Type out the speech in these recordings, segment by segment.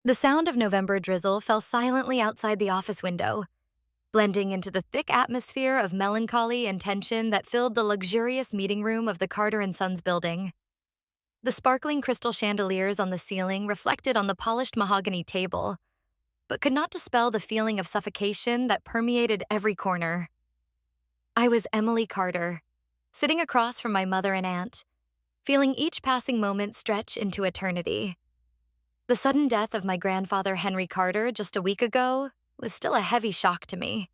The sound of November drizzle fell silently outside the office window, blending into the thick atmosphere of melancholy and tension that filled the luxurious meeting room of the Carter and Sons building. The sparkling crystal chandeliers on the ceiling reflected on the polished mahogany table, but could not dispel the feeling of suffocation that permeated every corner. I was Emily Carter, sitting across from my mother and aunt, feeling each passing moment stretch into eternity. The sudden death of my grandfather Henry Carter just a week ago was still a heavy shock to me.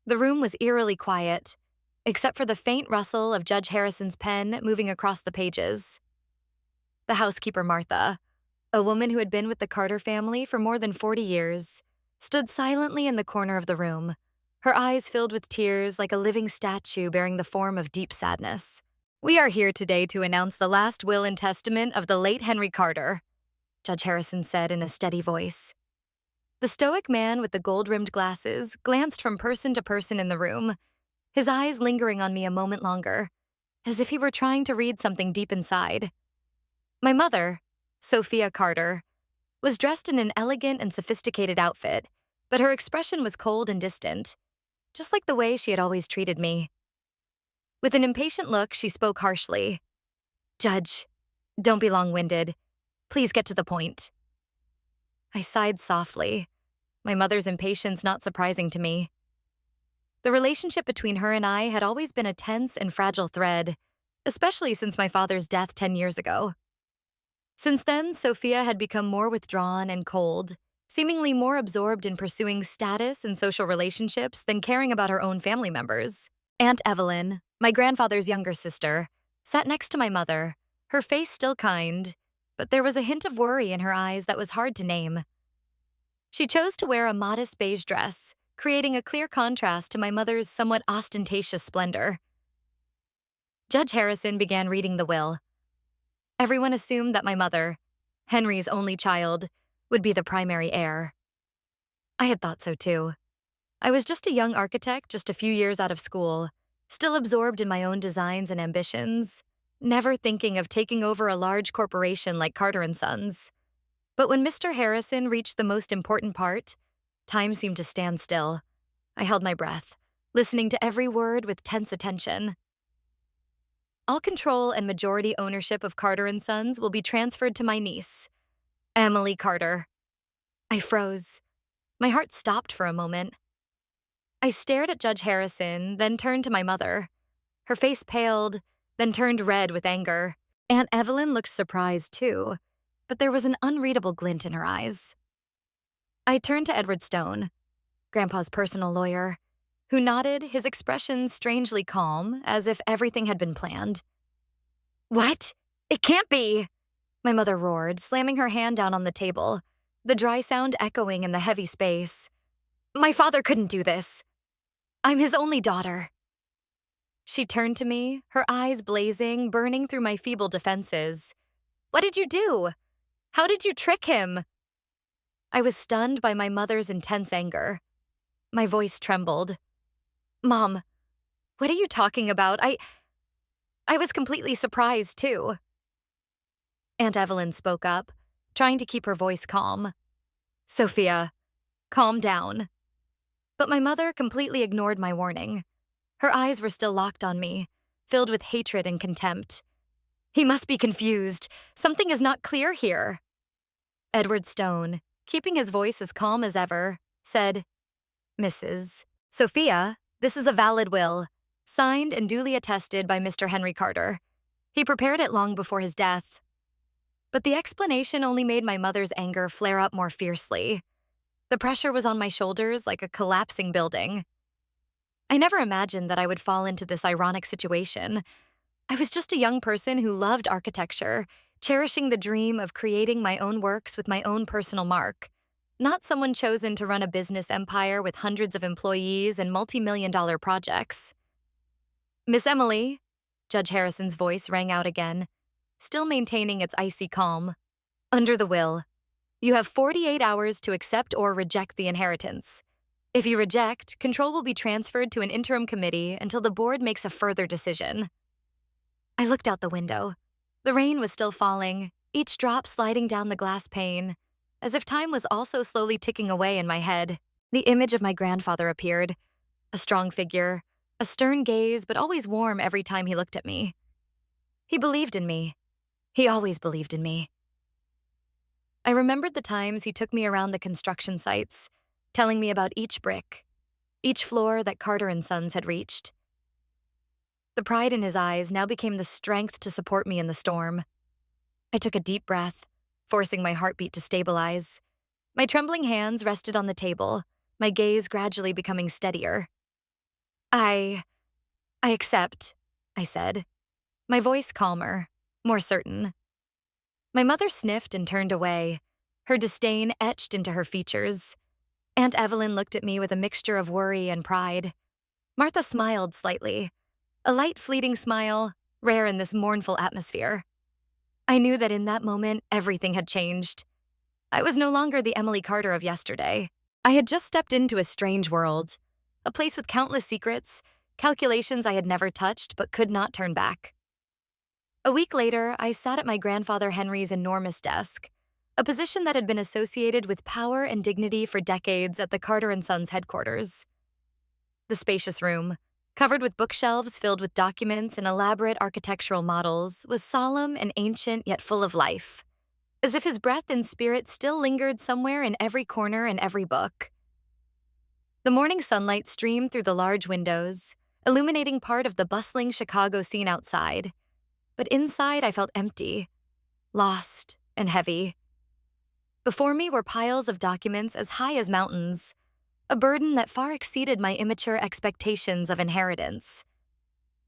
The room was eerily quiet, except for the faint rustle of Judge Harrison's pen moving across the pages. The housekeeper, Martha, a woman who had been with the Carter family for more than 40 years, stood silently in the corner of the room, her eyes filled with tears like a living statue bearing the form of deep sadness. "We are here today to announce the last will and testament of the late Henry Carter," Judge Harrison said in a steady voice. The stoic man with the gold-rimmed glasses glanced from person to person in the room, his eyes lingering on me a moment longer, as if he were trying to read something deep inside. My mother, Sophia Carter, was dressed in an elegant and sophisticated outfit, but her expression was cold and distant, just like the way she had always treated me. With an impatient look, she spoke harshly. "Judge, don't be long-winded. Please get to the point." I sighed softly, my mother's impatience not surprising to me. The relationship between her and I had always been a tense and fragile thread, especially since my father's death 10 years ago. Since then, Sophia had become more withdrawn and cold, seemingly more absorbed in pursuing status and social relationships than caring about her own family members. Aunt Evelyn, my grandfather's younger sister, sat next to my mother, her face still kind, but there was a hint of worry in her eyes that was hard to name. She chose to wear a modest beige dress, creating a clear contrast to my mother's somewhat ostentatious splendor. Judge Harrison began reading the will. Everyone assumed that my mother, Henry's only child, would be the primary heir. I had thought so too. I was just a young architect just a few years out of school, still absorbed in my own designs and ambitions, never thinking of taking over a large corporation like Carter and Sons. But when Mr. Harrison reached the most important part, time seemed to stand still. I held my breath, listening to every word with tense attention. "All control and majority ownership of Carter and Sons will be transferred to my niece, Emily Carter." I froze. My heart stopped for a moment. I stared at Judge Harrison, then turned to my mother. Her face paled, then turned red with anger. Aunt Evelyn looked surprised too, but there was an unreadable glint in her eyes. I turned to Edward Stone, Grandpa's personal lawyer, who nodded, his expression strangely calm, as if everything had been planned. "What? It can't be!" my mother roared, slamming her hand down on the table, the dry sound echoing in the heavy space. "My father couldn't do this. I'm his only daughter." She turned to me, her eyes blazing, burning through my feeble defenses. "What did you do? How did you trick him?" I was stunned by my mother's intense anger. My voice trembled. "Mom, what are you talking about? I was completely surprised, too." Aunt Evelyn spoke up, trying to keep her voice calm. "Sophia, calm down." But my mother completely ignored my warning. Her eyes were still locked on me, filled with hatred and contempt. "He must be confused. Something is not clear here." Edward Stone, keeping his voice as calm as ever, said, "Mrs. Sophia, this is a valid will, signed and duly attested by Mr. Henry Carter. He prepared it long before his death." But the explanation only made my mother's anger flare up more fiercely. The pressure was on my shoulders like a collapsing building. I never imagined that I would fall into this ironic situation. I was just a young person who loved architecture, cherishing the dream of creating my own works with my own personal mark, not someone chosen to run a business empire with hundreds of employees and multi-million-dollar projects. "Miss Emily," Judge Harrison's voice rang out again, still maintaining its icy calm. "Under the will, you have 48 hours to accept or reject the inheritance. If you reject, control will be transferred to an interim committee until the board makes a further decision." I looked out the window. The rain was still falling, each drop sliding down the glass pane. as if time was also slowly ticking away in my head. The image of my grandfather appeared, a strong figure, a stern gaze, but always warm every time he looked at me. He believed in me. He always believed in me. I remembered the times he took me around the construction sites, telling me about each brick, each floor that Carter and Sons had reached. The pride in his eyes now became the strength to support me in the storm. I took a deep breath, forcing my heartbeat to stabilize. My trembling hands rested on the table, my gaze gradually becoming steadier. I accept, I said, my voice calmer, more certain. My mother sniffed and turned away, her disdain etched into her features. Aunt Evelyn looked at me with a mixture of worry and pride. Martha smiled slightly, a light, fleeting smile, rare in this mournful atmosphere. I knew that in that moment, everything had changed. I was no longer the Emily Carter of yesterday. I had just stepped into a strange world, a place with countless secrets, calculations I had never touched but could not turn back. A week later, I sat at my grandfather Henry's enormous desk, a position that had been associated with power and dignity for decades at the Carter and Sons headquarters. The spacious room, covered with bookshelves filled with documents and elaborate architectural models, was solemn and ancient yet full of life, as if his breath and spirit still lingered somewhere in every corner and every book. The morning sunlight streamed through the large windows, illuminating part of the bustling Chicago scene outside. But inside, I felt empty, lost, and heavy. Before me were piles of documents as high as mountains, a burden that far exceeded my immature expectations of inheritance.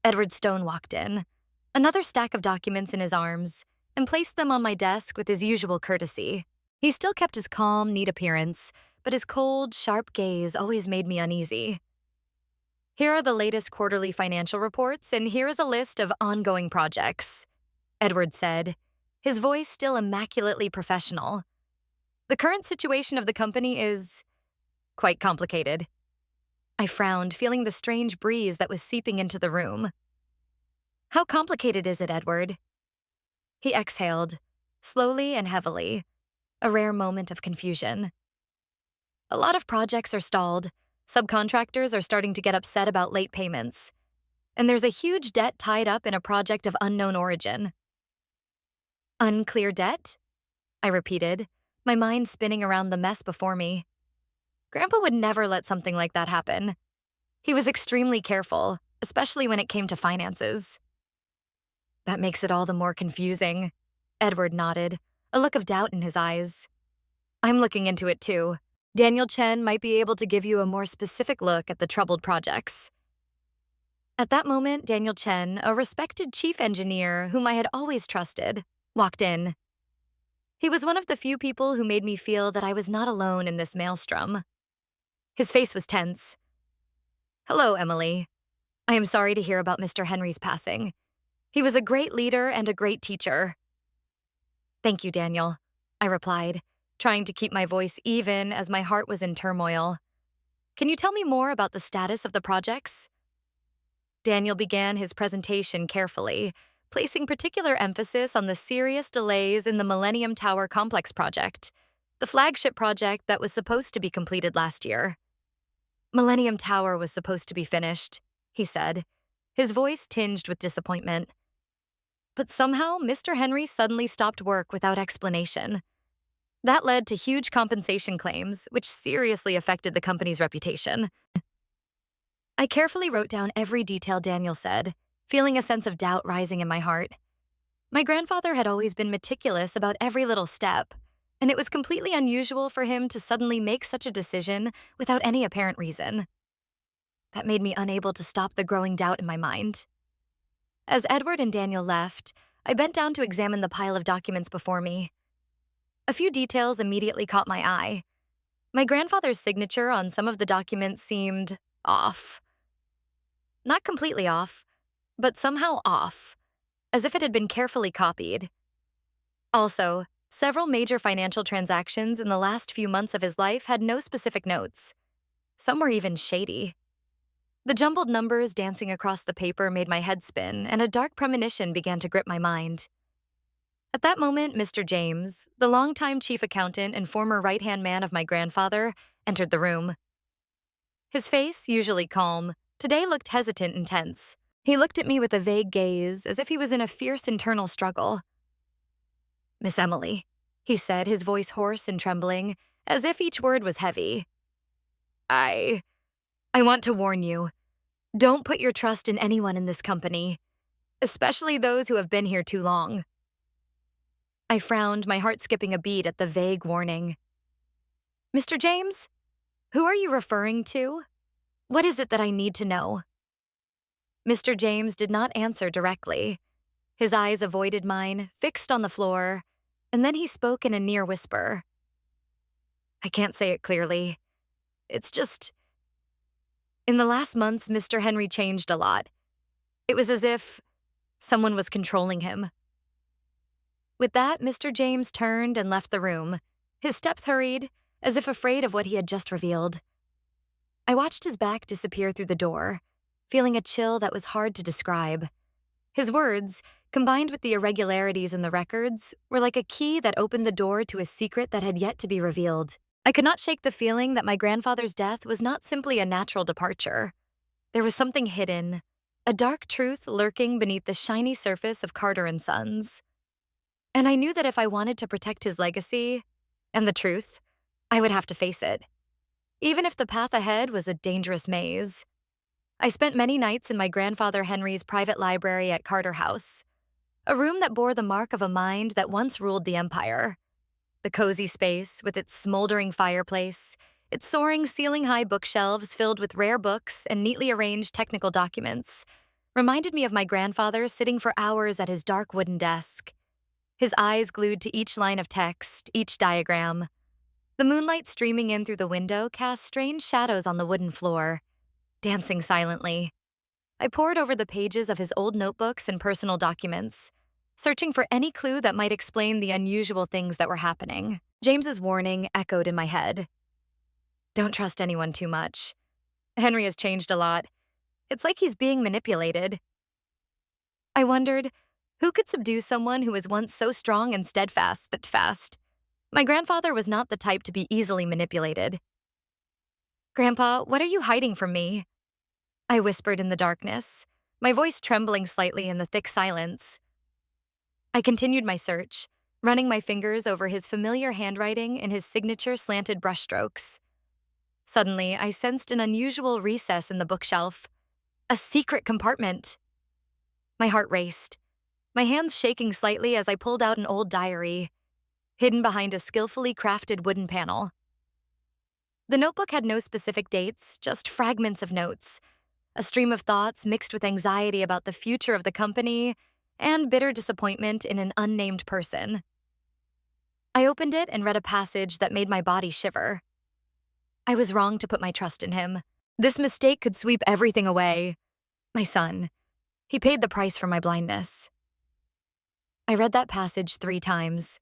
Edward Stone walked in, another stack of documents in his arms, and placed them on my desk with his usual courtesy. He still kept his calm, neat appearance, but his cold, sharp gaze always made me uneasy. Here are the latest quarterly financial reports, and here is a list of ongoing projects, Edward said, his voice still immaculately professional. The current situation of the company is quite complicated. I frowned, feeling the strange breeze that was seeping into the room. How complicated is it, Edward? He exhaled, slowly and heavily, a rare moment of confusion. A lot of projects are stalled. Subcontractors are starting to get upset about late payments. And there's a huge debt tied up in a project of unknown origin. Unclear debt? I repeated, my mind spinning around the mess before me. Grandpa would never let something like that happen. He was extremely careful, especially when it came to finances. That makes it all the more confusing, Edward nodded, a look of doubt in his eyes. I'm looking into it too. Daniel Chen might be able to give you a more specific look at the troubled projects. At that moment, Daniel Chen, a respected chief engineer whom I had always trusted, walked in. He was one of the few people who made me feel that I was not alone in this maelstrom. His face was tense. Hello, Emily. I am sorry to hear about Mr. Henry's passing. He was a great leader and a great teacher. Thank you, Daniel, I replied, trying to keep my voice even as my heart was in turmoil. Can you tell me more about the status of the projects? Daniel began his presentation carefully, placing particular emphasis on the serious delays in the Millennium Tower Complex project, the flagship project that was supposed to be completed last year. Millennium Tower was supposed to be finished, he said, his voice tinged with disappointment. But somehow, Mr. Henry suddenly stopped work without explanation. That led to huge compensation claims, which seriously affected the company's reputation. I carefully wrote down every detail Daniel said, feeling a sense of doubt rising in my heart. My grandfather had always been meticulous about every little step, and it was completely unusual for him to suddenly make such a decision without any apparent reason. That made me unable to stop the growing doubt in my mind. As Edward and Daniel left, I bent down to examine the pile of documents before me. A few details immediately caught my eye. My grandfather's signature on some of the documents seemed off. Not completely off, but somehow off, as if it had been carefully copied. Also, several major financial transactions in the last few months of his life had no specific notes. Some were even shady. The jumbled numbers dancing across the paper made my head spin, and a dark premonition began to grip my mind. At that moment, Mr. James, the longtime chief accountant and former right-hand man of my grandfather, entered the room. His face, usually calm, today looked hesitant and tense. He looked at me with a vague gaze, as if he was in a fierce internal struggle. "Miss Emily," he said, his voice hoarse and trembling, as if each word was heavy. I want to warn you. Don't put your trust in anyone in this company, especially those who have been here too long." I frowned, my heart skipping a beat at the vague warning. "Mr. James, who are you referring to? What is it that I need to know?" Mr. James did not answer directly. His eyes avoided mine, fixed on the floor, and then he spoke in a near whisper. "I can't say it clearly. It's just, in the last months, Mr. Henry changed a lot. It was as if someone was controlling him." With that, Mr. James turned and left the room. His steps hurried, as if afraid of what he had just revealed. I watched his back disappear through the door, feeling a chill that was hard to describe. His words, combined with the irregularities in the records, were like a key that opened the door to a secret that had yet to be revealed. I could not shake the feeling that my grandfather's death was not simply a natural departure. There was something hidden, a dark truth lurking beneath the shiny surface of Carter and Sons. And I knew that if I wanted to protect his legacy and the truth, I would have to face it, even if the path ahead was a dangerous maze. I spent many nights in my grandfather Henry's private library at Carter House, a room that bore the mark of a mind that once ruled the empire. The cozy space, with its smoldering fireplace, its soaring ceiling-high bookshelves filled with rare books and neatly arranged technical documents, reminded me of my grandfather sitting for hours at his dark wooden desk, his eyes glued to each line of text, each diagram. The moonlight streaming in through the window cast strange shadows on the wooden floor, dancing silently. I pored over the pages of his old notebooks and personal documents, searching for any clue that might explain the unusual things that were happening. James's warning echoed in my head. "Don't trust anyone too much. Henry has changed a lot. It's like he's being manipulated." I wondered, who could subdue someone who was once so strong and steadfast? My grandfather was not the type to be easily manipulated. "Grandpa, what are you hiding from me?" I whispered in the darkness, my voice trembling slightly in the thick silence. I continued my search, running my fingers over his familiar handwriting and his signature slanted brushstrokes. Suddenly, I sensed an unusual recess in the bookshelf, a secret compartment. My heart raced, my hands shaking slightly as I pulled out an old diary, hidden behind a skillfully crafted wooden panel. The notebook had no specific dates, just fragments of notes, a stream of thoughts mixed with anxiety about the future of the company and bitter disappointment in an unnamed person. I opened it and read a passage that made my body shiver. I was wrong to put my trust in him. This mistake could sweep everything away. My son. He paid the price for my blindness. I read that passage 3 times.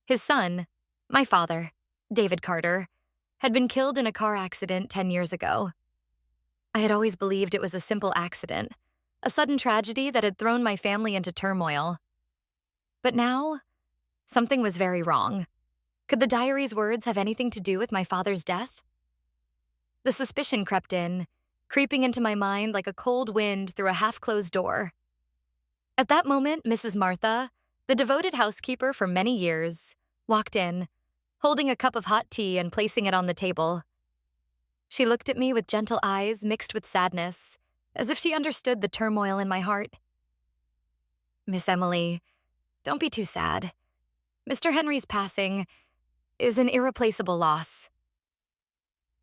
His son, my father, David Carter, had been killed in a car accident 10 years ago. I had always believed it was a simple accident, a sudden tragedy that had thrown my family into turmoil. But now, something was very wrong. Could the diary's words have anything to do with my father's death? The suspicion crept in, creeping into my mind like a cold wind through a half-closed door. At that moment, Mrs. Martha, the devoted housekeeper for many years, walked in, holding a cup of hot tea and placing it on the table. She looked at me with gentle eyes mixed with sadness, as if she understood the turmoil in my heart. "Miss Emily, don't be too sad. Mr. Henry's passing is an irreplaceable loss."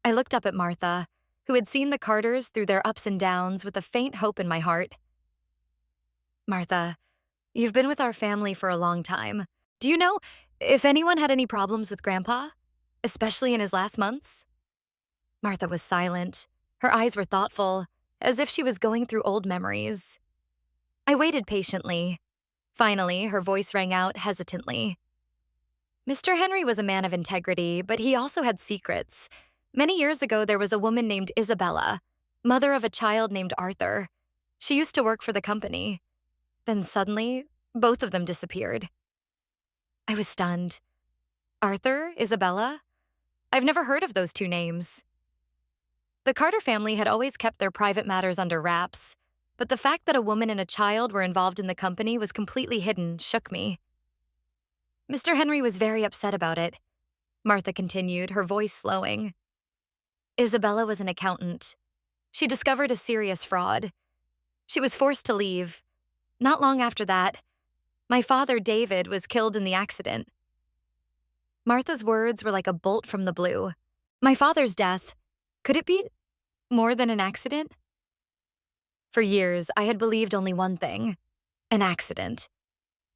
I looked up at Martha, who had seen the Carters through their ups and downs with a faint hope in my heart. "Martha, you've been with our family for a long time. Do you know if anyone had any problems with Grandpa, especially in his last months?" Martha was silent. Her eyes were thoughtful, as if she was going through old memories. I waited patiently. Finally, her voice rang out hesitantly. "Mr. Henry was a man of integrity, but he also had secrets. Many years ago, there was a woman named Isabella, mother of a child named Arthur. She used to work for the company. Then suddenly, both of them disappeared. I was stunned. Arthur? Isabella? I've never heard of those two names. The Carter family had always kept their private matters under wraps, but the fact that a woman and a child were involved in the company was completely hidden shook me. Mr. Henry was very upset about it, Martha continued, her voice slowing. Isabella was an accountant. She discovered a serious fraud. She was forced to leave. Not long after that, my father, David, was killed in the accident. Martha's words were like a bolt from the blue. My father's death, could it be more than an accident? For years, I had believed only one thing, an accident.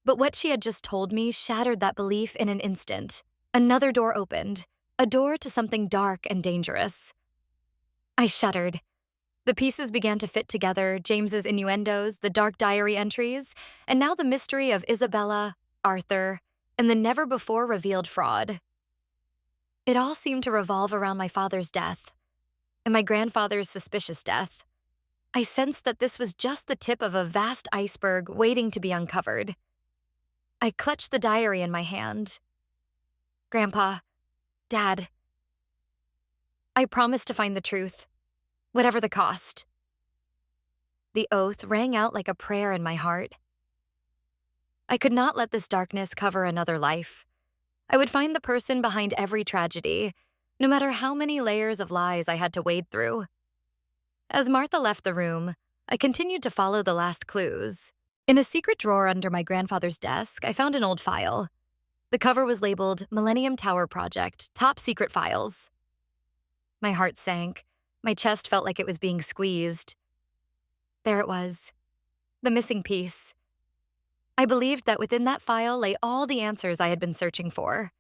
But what she had just told me shattered that belief in an instant. Another door opened, a door to something dark and dangerous. I shuddered. The pieces began to fit together, James's innuendos, the dark diary entries, and now the mystery of Isabella, Arthur, and the never-before-revealed fraud. It all seemed to revolve around my father's death, and my grandfather's suspicious death. I sensed that this was just the tip of a vast iceberg waiting to be uncovered. I clutched the diary in my hand. Grandpa, Dad, I promise to find the truth, whatever the cost. The oath rang out like a prayer in my heart. I could not let this darkness cover another life. I would find the person behind every tragedy, no matter how many layers of lies I had to wade through. As Martha left the room, I continued to follow the last clues. In a secret drawer under my grandfather's desk, I found an old file. The cover was labeled Millennium Tower Project, Top Secret Files. My heart sank. My chest felt like it was being squeezed. There it was, the missing piece. I believed that within that file lay all the answers I had been searching for.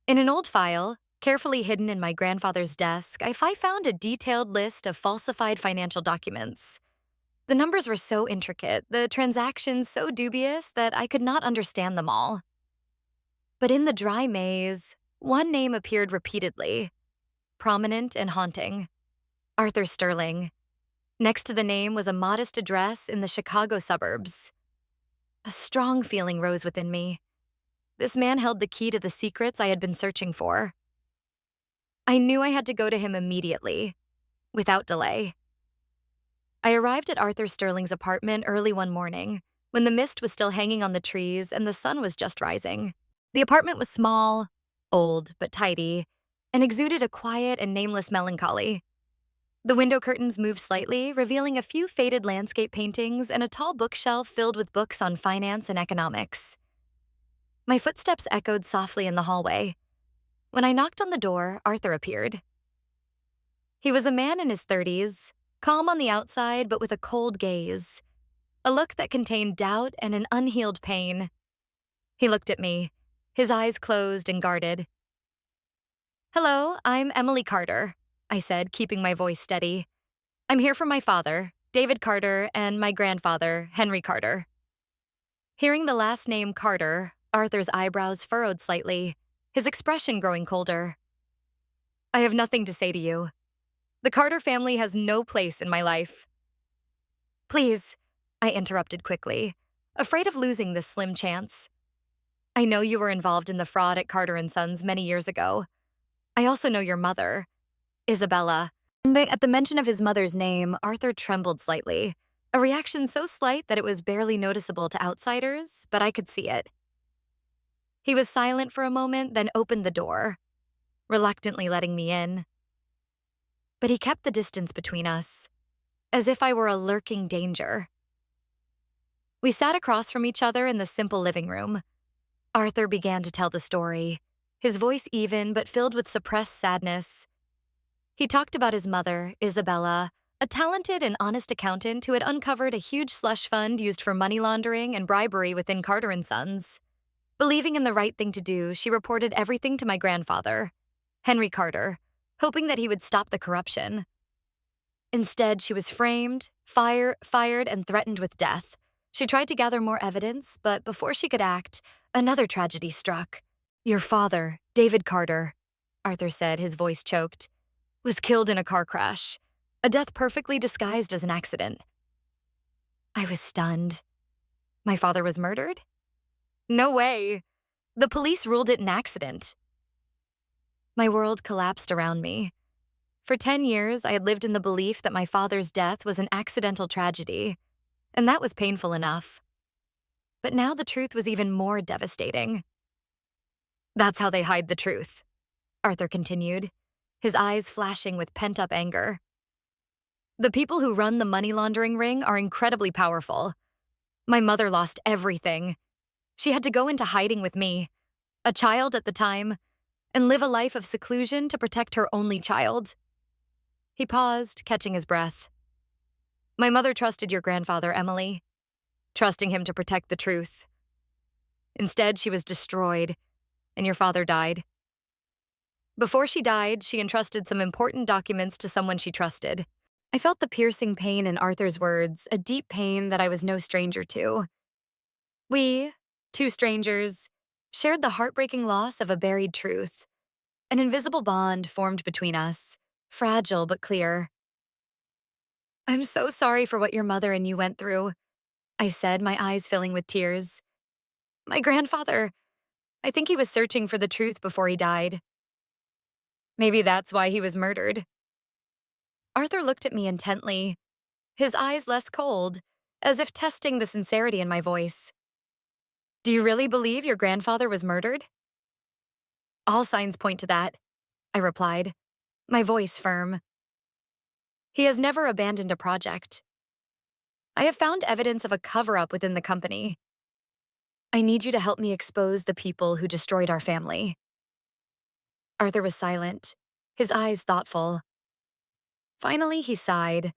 In an old file, carefully hidden in my grandfather's desk, I found a detailed list of falsified financial documents. The numbers were so intricate, the transactions so dubious that I could not understand them all. But in the dry maze, one name appeared repeatedly, prominent and haunting: Arthur Sterling. Next to the name was a modest address in the Chicago suburbs. A strong feeling rose within me. This man held the key to the secrets I had been searching for. I knew I had to go to him immediately, without delay. I arrived at Arthur Sterling's apartment early one morning, when the mist was still hanging on the trees and the sun was just rising. The apartment was small, old but tidy, and exuded a quiet and nameless melancholy. The window curtains moved slightly, revealing a few faded landscape paintings and a tall bookshelf filled with books on finance and economics. My footsteps echoed softly in the hallway. When I knocked on the door, Arthur appeared. He was a man in his 30s, calm on the outside but with a cold gaze, a look that contained doubt and an unhealed pain. He looked at me, his eyes closed and guarded. "Hello, I'm Emily Carter," I said, keeping my voice steady. "I'm here for my father, David Carter, and my grandfather, Henry Carter." Hearing the last name Carter, Arthur's eyebrows furrowed slightly, his expression growing colder. "I have nothing to say to you. The Carter family has no place in my life." "Please," I interrupted quickly, afraid of losing this slim chance. "I know you were involved in the fraud at Carter & Sons many years ago. I also know your mother, Isabella." At the mention of his mother's name, Arthur trembled slightly, a reaction so slight that it was barely noticeable to outsiders, but I could see it. He was silent for a moment, then opened the door, reluctantly letting me in. But he kept the distance between us, as if I were a lurking danger. We sat across from each other in the simple living room. Arthur began to tell the story, his voice even but filled with suppressed sadness. He talked about his mother, Isabella, a talented and honest accountant who had uncovered a huge slush fund used for money laundering and bribery within Carter & Sons. Believing in the right thing to do, she reported everything to my grandfather, Henry Carter, hoping that he would stop the corruption. Instead, she was framed, fired, and threatened with death. She tried to gather more evidence, but before she could act, another tragedy struck. "Your father, David Carter," Arthur said, his voice choked, "was killed in a car crash, a death perfectly disguised as an accident." I was stunned. My father was murdered? No way. The police ruled it an accident. My world collapsed around me. For 10 years, I had lived in the belief that my father's death was an accidental tragedy, and that was painful enough. But now the truth was even more devastating. That's how they hide the truth, Arthur continued, his eyes flashing with pent-up anger. The people who run the money laundering ring are incredibly powerful. My mother lost everything. She had to go into hiding with me, a child at the time, and live a life of seclusion to protect her only child. He paused, catching his breath. My mother trusted your grandfather, Emily, trusting him to protect the truth. Instead, she was destroyed, and your father died. Before she died, she entrusted some important documents to someone she trusted. I felt the piercing pain in Arthur's words, a deep pain that I was no stranger to. We, two strangers, shared the heartbreaking loss of a buried truth. An invisible bond formed between us, fragile but clear. I'm so sorry for what your mother and you went through, I said, my eyes filling with tears. My grandfather, I think he was searching for the truth before he died. Maybe that's why he was murdered. Arthur looked at me intently, his eyes less cold, as if testing the sincerity in my voice. Do you really believe your grandfather was murdered? All signs point to that, I replied, my voice firm. He has never abandoned a project. I have found evidence of a cover-up within the company. I need you to help me expose the people who destroyed our family. Arthur was silent, his eyes thoughtful. Finally, he sighed,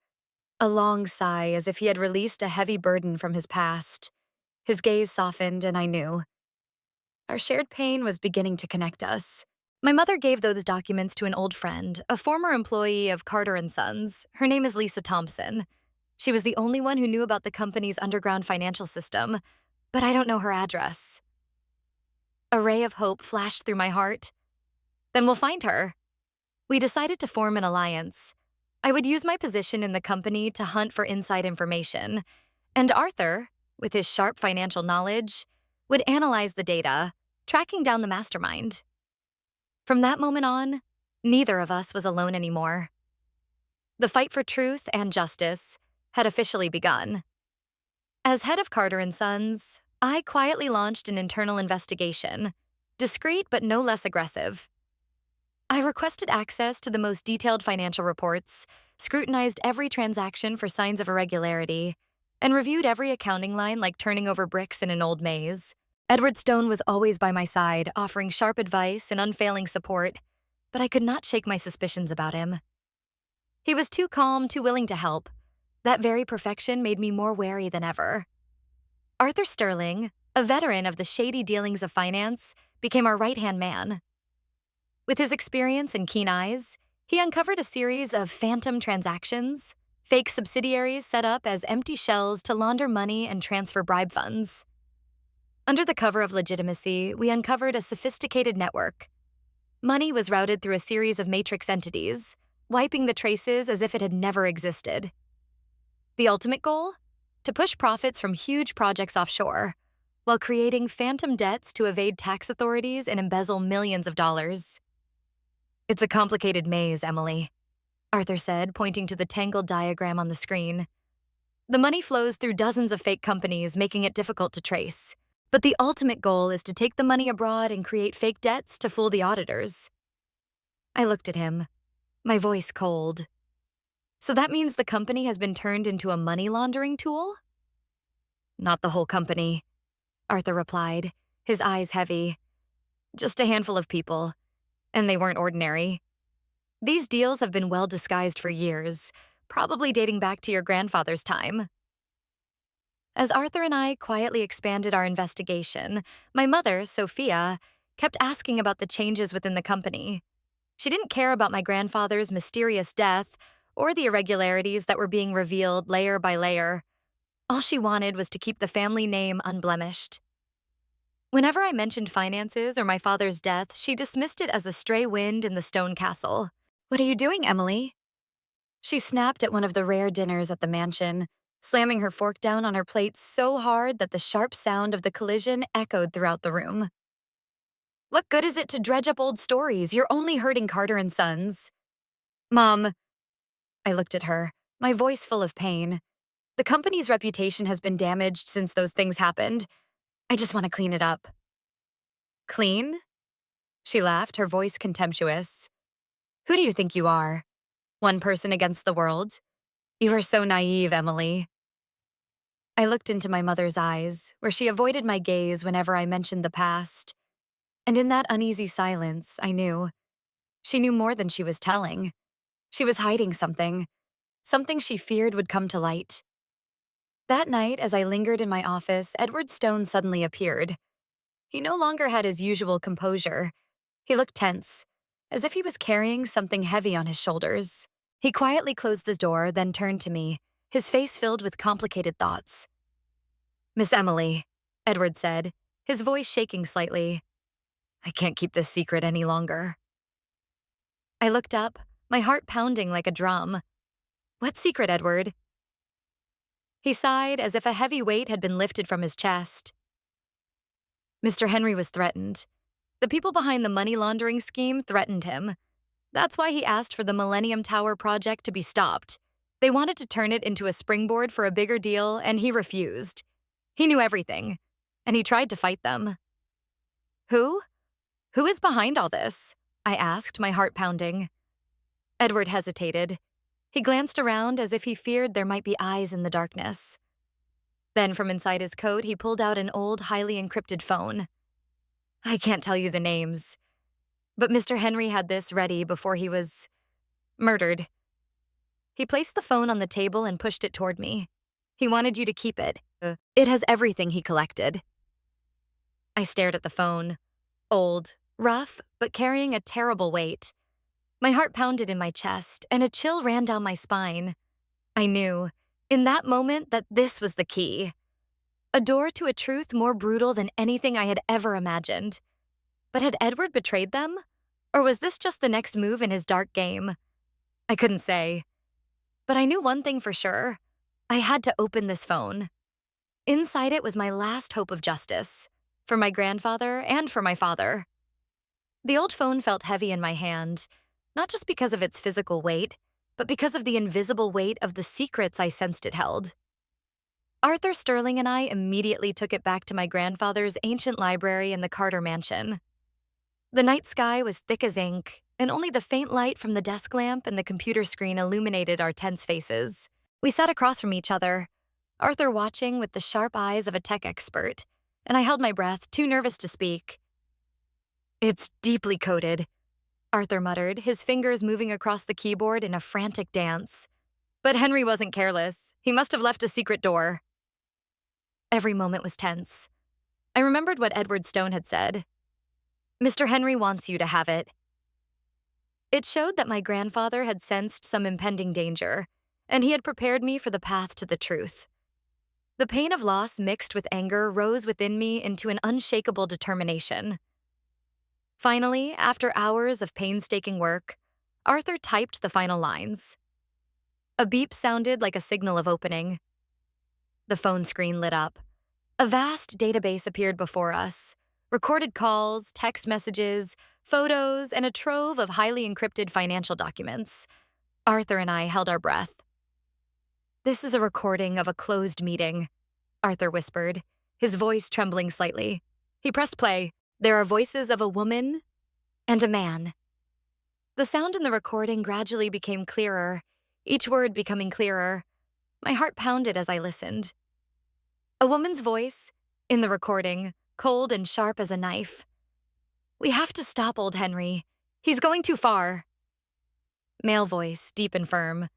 a long sigh as if he had released a heavy burden from his past. His gaze softened, and I knew. Our shared pain was beginning to connect us. My mother gave those documents to an old friend, a former employee of Carter & Sons. Her name is Lisa Thompson. She was the only one who knew about the company's underground financial system, but I don't know her address. A ray of hope flashed through my heart. Then we'll find her. We decided to form an alliance. I would use my position in the company to hunt for inside information, and Arthur, with his sharp financial knowledge, would analyze the data, tracking down the mastermind. From that moment on, neither of us was alone anymore. The fight for truth and justice had officially begun. As head of Carter & Sons, I quietly launched an internal investigation, discreet but no less aggressive. I requested access to the most detailed financial reports, scrutinized every transaction for signs of irregularity, and reviewed every accounting line like turning over bricks in an old maze. Edward Stone was always by my side, offering sharp advice and unfailing support, but I could not shake my suspicions about him. He was too calm, too willing to help. That very perfection made me more wary than ever. Arthur Sterling, a veteran of the shady dealings of finance, became our right-hand man. With his experience and keen eyes, he uncovered a series of phantom transactions, fake subsidiaries set up as empty shells to launder money and transfer bribe funds. Under the cover of legitimacy, we uncovered a sophisticated network. Money was routed through a series of matrix entities, wiping the traces as if it had never existed. The ultimate goal? To push profits from huge projects offshore, while creating phantom debts to evade tax authorities and embezzle millions of dollars. It's a complicated maze, Emily, Arthur said, pointing to the tangled diagram on the screen. The money flows through dozens of fake companies, making it difficult to trace. But the ultimate goal is to take the money abroad and create fake debts to fool the auditors. I looked at him, my voice cold. So that means the company has been turned into a money laundering tool? Not the whole company, Arthur replied, his eyes heavy. Just a handful of people, and they weren't ordinary. These deals have been well disguised for years, probably dating back to your grandfather's time. As Arthur and I quietly expanded our investigation, my mother, Sophia, kept asking about the changes within the company. She didn't care about my grandfather's mysterious death or the irregularities that were being revealed layer by layer. All she wanted was to keep the family name unblemished. Whenever I mentioned finances or my father's death, she dismissed it as a stray wind in the stone castle. What are you doing, Emily? She snapped at one of the rare dinners at the mansion, slamming her fork down on her plate so hard that the sharp sound of the collision echoed throughout the room. What good is it to dredge up old stories? You're only hurting Carter and Sons. Mom, I looked at her, my voice full of pain. The company's reputation has been damaged since those things happened. I just want to clean it up. Clean? She laughed, her voice contemptuous. Who do you think you are? One person against the world? You are so naive, Emily. I looked into my mother's eyes, where she avoided my gaze whenever I mentioned the past. And in that uneasy silence, I knew. She knew more than she was telling. She was hiding something she feared would come to light. That night, as I lingered in my office, Edward Stone suddenly appeared. He no longer had his usual composure. He looked tense, as if he was carrying something heavy on his shoulders. He quietly closed the door, then turned to me, his face filled with complicated thoughts. Miss Emily, Edward said, his voice shaking slightly. I can't keep this secret any longer. I looked up, my heart pounding like a drum. What secret, Edward? He sighed as if a heavy weight had been lifted from his chest. Mr. Henry was threatened. The people behind the money laundering scheme threatened him. That's why he asked for the Millennium Tower project to be stopped. They wanted to turn it into a springboard for a bigger deal, and he refused. He knew everything, and he tried to fight them. Who? Who is behind all this? I asked, my heart pounding. Edward hesitated. He glanced around as if he feared there might be eyes in the darkness. Then from inside his coat, he pulled out an old, highly encrypted phone. I can't tell you the names, but Mr. Henry had this ready before he was murdered. He placed the phone on the table and pushed it toward me. He wanted you to keep it. It has everything he collected. I stared at the phone. Old, rough, but carrying a terrible weight. My heart pounded in my chest, and a chill ran down my spine. I knew, in that moment, that this was the key. A door to a truth more brutal than anything I had ever imagined. But had Edward betrayed them? Or was this just the next move in his dark game? I couldn't say. But I knew one thing for sure. I had to open this phone. Inside it was my last hope of justice, for my grandfather and for my father. The old phone felt heavy in my hand, not just because of its physical weight, but because of the invisible weight of the secrets I sensed it held. Arthur Sterling and I immediately took it back to my grandfather's ancient library in the Carter mansion. The night sky was thick as ink, and only the faint light from the desk lamp and the computer screen illuminated our tense faces. We sat across from each other, Arthur watching with the sharp eyes of a tech expert, and I held my breath, too nervous to speak. It's deeply coded, Arthur muttered, his fingers moving across the keyboard in a frantic dance. But Henry wasn't careless. He must have left a secret door. Every moment was tense. I remembered what Edward Stone had said. Mr. Henry wants you to have it. It showed that my grandfather had sensed some impending danger, and he had prepared me for the path to the truth. The pain of loss mixed with anger rose within me into an unshakable determination. Finally, after hours of painstaking work, Arthur typed the final lines. A beep sounded like a signal of opening. The phone screen lit up. A vast database appeared before us. Recorded calls, text messages, photos, and a trove of highly encrypted financial documents. Arthur and I held our breath. This is a recording of a closed meeting, Arthur whispered, his voice trembling slightly. He pressed play. There are voices of a woman and a man. The sound in the recording gradually became clearer, each word becoming clearer. My heart pounded as I listened. A woman's voice, in the recording, cold and sharp as a knife. We have to stop old Henry. He's going too far. Male voice, deep and firm.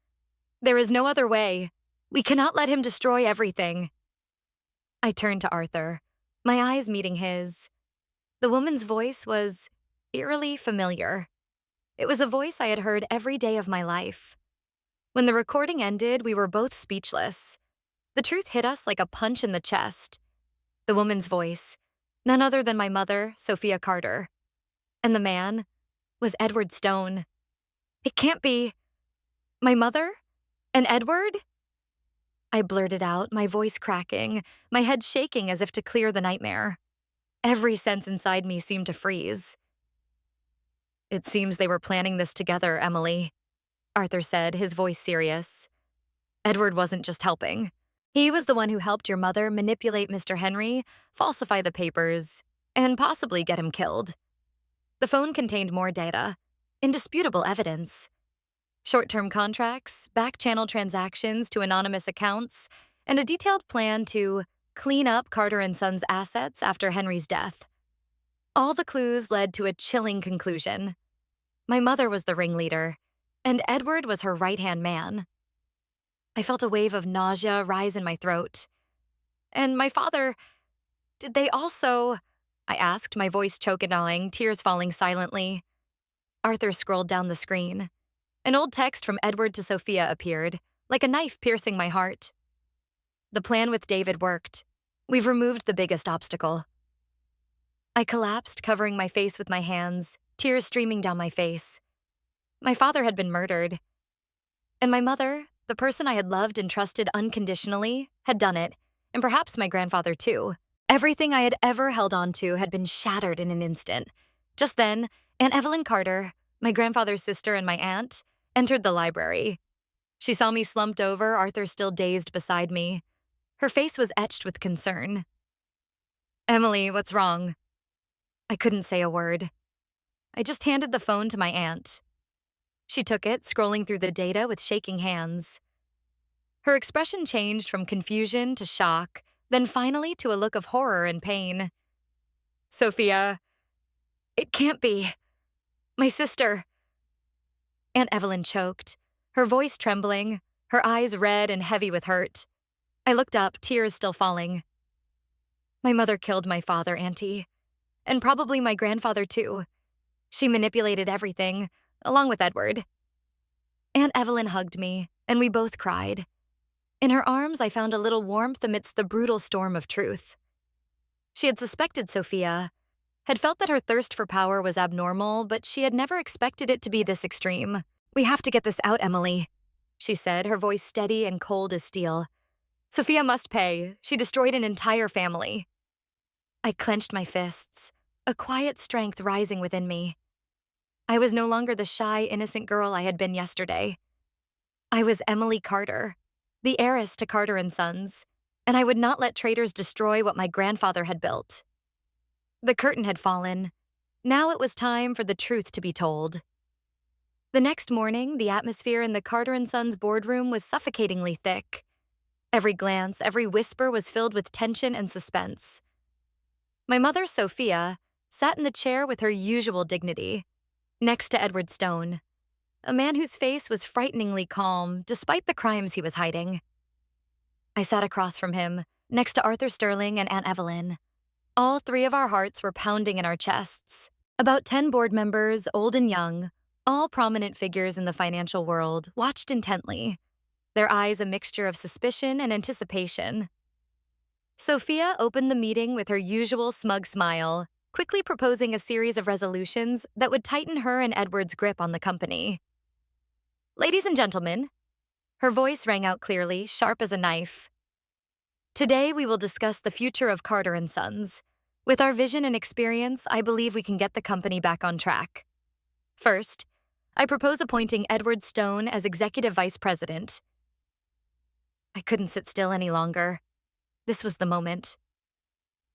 There is no other way. We cannot let him destroy everything. I turned to Arthur, my eyes meeting his. The woman's voice was eerily familiar. It was a voice I had heard every day of my life. When the recording ended, we were both speechless. The truth hit us like a punch in the chest. The woman's voice, none other than my mother, Sophia Carter. And the man was Edward Stone. It can't be. My mother? And Edward? I blurted out, my voice cracking, my head shaking as if to clear the nightmare. Every sense inside me seemed to freeze. "It seems they were planning this together, Emily," Arthur said, his voice serious. "Edward wasn't just helping. He was the one who helped your mother manipulate Mr. Henry, falsify the papers, and possibly get him killed. The phone contained more data, indisputable evidence. Short-term contracts, back-channel transactions to anonymous accounts, and a detailed plan to clean up Carter and Sons' assets after Henry's death. All the clues led to a chilling conclusion. My mother was the ringleader, and Edward was her right-hand man. I felt a wave of nausea rise in my throat. And my father, did they also? I asked, my voice choke-gnawing, tears falling silently. Arthur scrolled down the screen. An old text from Edward to Sophia appeared, like a knife piercing my heart. The plan with David worked. We've removed the biggest obstacle. I collapsed, covering my face with my hands, tears streaming down my face. My father had been murdered. And my mother, the person I had loved and trusted unconditionally, had done it, and perhaps my grandfather too. Everything I had ever held on to had been shattered in an instant. Just then, Aunt Evelyn Carter, my grandfather's sister and my aunt, entered the library. She saw me slumped over, Arthur still dazed beside me. Her face was etched with concern. "Emily, what's wrong?" I couldn't say a word. I just handed the phone to my aunt. She took it, scrolling through the data with shaking hands. Her expression changed from confusion to shock, then finally to a look of horror and pain. "Sophia, it can't be. My sister." Aunt Evelyn choked, her voice trembling, her eyes red and heavy with hurt. I looked up, tears still falling. "My mother killed my father, Auntie, and probably my grandfather too. She manipulated everything, along with Edward." Aunt Evelyn hugged me, and we both cried. In her arms, I found a little warmth amidst the brutal storm of truth. She had suspected Sophia, had felt that her thirst for power was abnormal, but she had never expected it to be this extreme. "We have to get this out, Emily," she said, her voice steady and cold as steel. "Sophia must pay. She destroyed an entire family." I clenched my fists, a quiet strength rising within me. I was no longer the shy, innocent girl I had been yesterday. I was Emily Carter, the heiress to Carter and Sons, and I would not let traitors destroy what my grandfather had built. The curtain had fallen. Now it was time for the truth to be told. The next morning, the atmosphere in the Carter and Sons boardroom was suffocatingly thick. Every glance, every whisper was filled with tension and suspense. My mother, Sophia, sat in the chair with her usual dignity, next to Edward Stone, a man whose face was frighteningly calm despite the crimes he was hiding. I sat across from him, next to Arthur Sterling and Aunt Evelyn. All three of our hearts were pounding in our chests. About 10 board members, old and young, all prominent figures in the financial world, watched intently, their eyes a mixture of suspicion and anticipation. Sophia opened the meeting with her usual smug smile, quickly proposing a series of resolutions that would tighten her and Edward's grip on the company. "Ladies and gentlemen," her voice rang out clearly, sharp as a knife. "Today we will discuss the future of Carter and Sons. With our vision and experience, I believe we can get the company back on track. First, I propose appointing Edward Stone as Executive Vice President." I couldn't sit still any longer. This was the moment.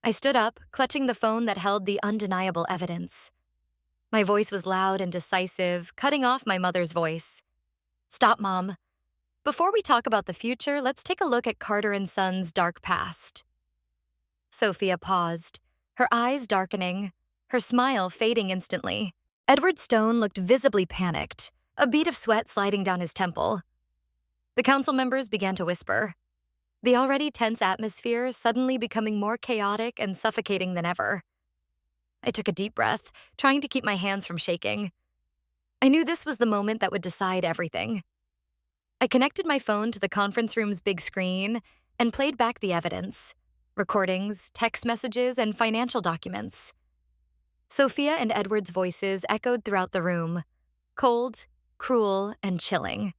I stood up, clutching the phone that held the undeniable evidence. My voice was loud and decisive, cutting off my mother's voice. "Stop, Mom. Before we talk about the future, let's take a look at Carter and Sons' dark past." Sophia paused, her eyes darkening, her smile fading instantly. Edward Stone looked visibly panicked, a bead of sweat sliding down his temple. The council members began to whisper, the already tense atmosphere suddenly becoming more chaotic and suffocating than ever. I took a deep breath, trying to keep my hands from shaking. I knew this was the moment that would decide everything. I connected my phone to the conference room's big screen and played back the evidence, recordings, text messages, and financial documents. Sophia and Edward's voices echoed throughout the room, cold, cruel, and chilling.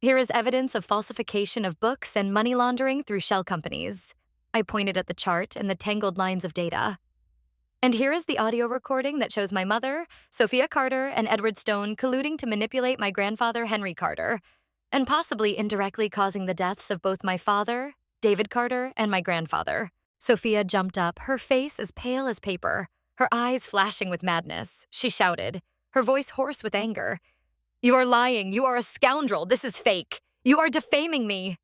"Here is evidence of falsification of books and money laundering through shell companies." I pointed at the chart and the tangled lines of data. And here is the audio recording that shows my mother, Sophia Carter, and Edward Stone colluding to manipulate my grandfather, Henry Carter, and possibly indirectly causing the deaths of both my father, David Carter, and my grandfather. Sophia jumped up, her face as pale as paper, her eyes flashing with madness. She shouted, her voice hoarse with anger. "You are lying. You are a scoundrel. This is fake. You are defaming me."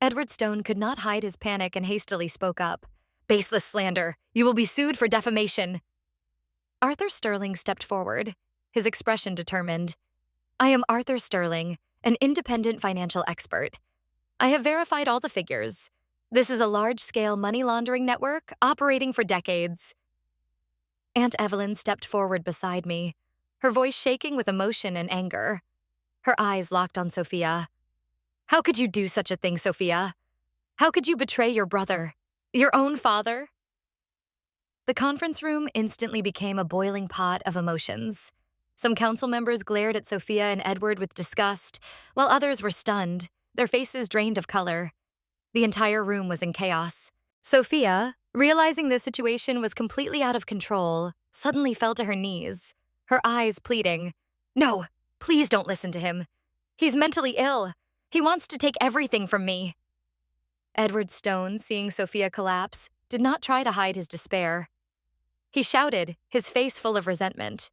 Edward Stone could not hide his panic and hastily spoke up. "Baseless slander. You will be sued for defamation." Arthur Sterling stepped forward, his expression determined. "I am Arthur Sterling, an independent financial expert. I have verified all the figures. This is a large-scale money laundering network operating for decades." Aunt Evelyn stepped forward beside me, her voice shaking with emotion and anger. Her eyes locked on Sophia. "How could you do such a thing, Sophia? How could you betray your brother? Your own father?" The conference room instantly became a boiling pot of emotions. Some council members glared at Sophia and Edward with disgust, while others were stunned, their faces drained of color. The entire room was in chaos. Sophia, realizing the situation was completely out of control, suddenly fell to her knees, her eyes pleading, "No, please don't listen to him. He's mentally ill. He wants to take everything from me." Edward Stone, seeing Sophia collapse, did not try to hide his despair. He shouted, his face full of resentment.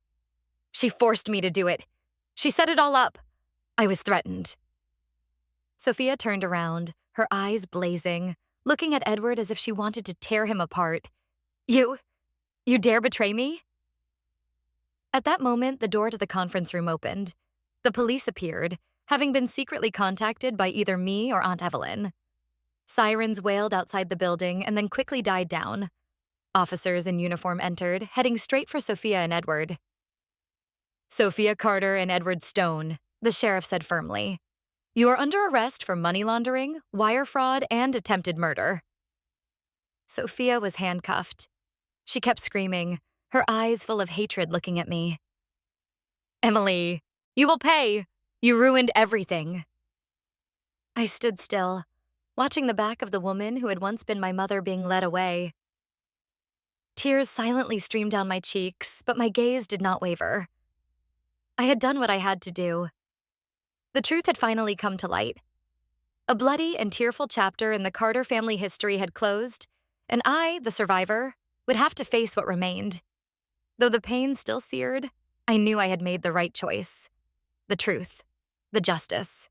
"She forced me to do it. She set it all up. I was threatened." Sophia turned around, her eyes blazing, looking at Edward as if she wanted to tear him apart. You dare betray me?" At that moment, the door to the conference room opened. The police appeared, having been secretly contacted by either me or Aunt Evelyn. Sirens wailed outside the building and then quickly died down. Officers in uniform entered, heading straight for Sophia and Edward. "Sophia Carter and Edward Stone," the sheriff said firmly. "You are under arrest for money laundering, wire fraud, and attempted murder." Sophia was handcuffed. She kept screaming, her eyes full of hatred looking at me. "Emily, you will pay. You ruined everything." I stood still, watching the back of the woman who had once been my mother being led away. Tears silently streamed down my cheeks, but my gaze did not waver. I had done what I had to do. The truth had finally come to light. A bloody and tearful chapter in the Carter family history had closed, and I, the survivor, would have to face what remained. Though the pain still seared, I knew I had made the right choice. The truth. The justice.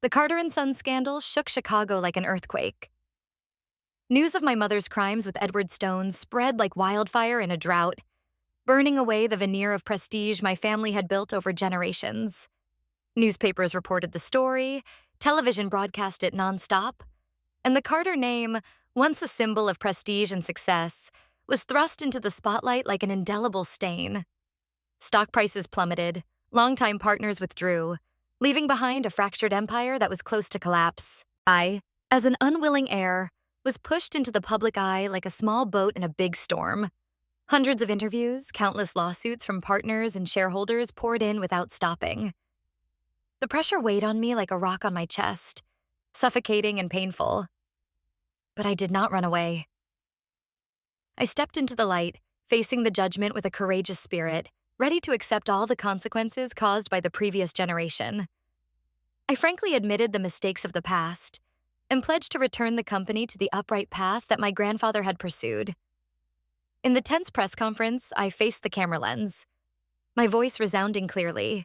The Carter and Sons scandal shook Chicago like an earthquake. News of my mother's crimes with Edward Stone spread like wildfire in a drought, burning away the veneer of prestige my family had built over generations. Newspapers reported the story, television broadcast it nonstop, and the Carter name, once a symbol of prestige and success, was thrust into the spotlight like an indelible stain. Stock prices plummeted, longtime partners withdrew, leaving behind a fractured empire that was close to collapse. I, as an unwilling heir, was pushed into the public eye like a small boat in a big storm. Hundreds of interviews, countless lawsuits from partners and shareholders poured in without stopping. The pressure weighed on me like a rock on my chest, suffocating and painful. But I did not run away. I stepped into the light, facing the judgment with a courageous spirit, ready to accept all the consequences caused by the previous generation. I frankly admitted the mistakes of the past and pledged to return the company to the upright path that my grandfather had pursued. In the tense press conference, I faced the camera lens, my voice resounding clearly,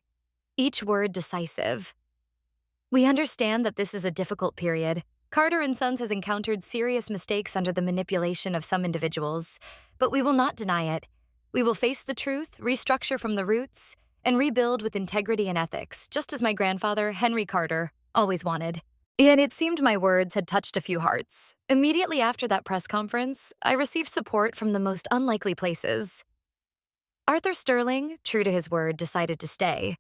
each word decisive. "We understand that this is a difficult period. Carter and Sons has encountered serious mistakes under the manipulation of some individuals, but we will not deny it. We will face the truth, restructure from the roots, and rebuild with integrity and ethics, just as my grandfather, Henry Carter, always wanted." And it seemed my words had touched a few hearts. Immediately after that press conference, I received support from the most unlikely places. Arthur Sterling, true to his word, decided to stay.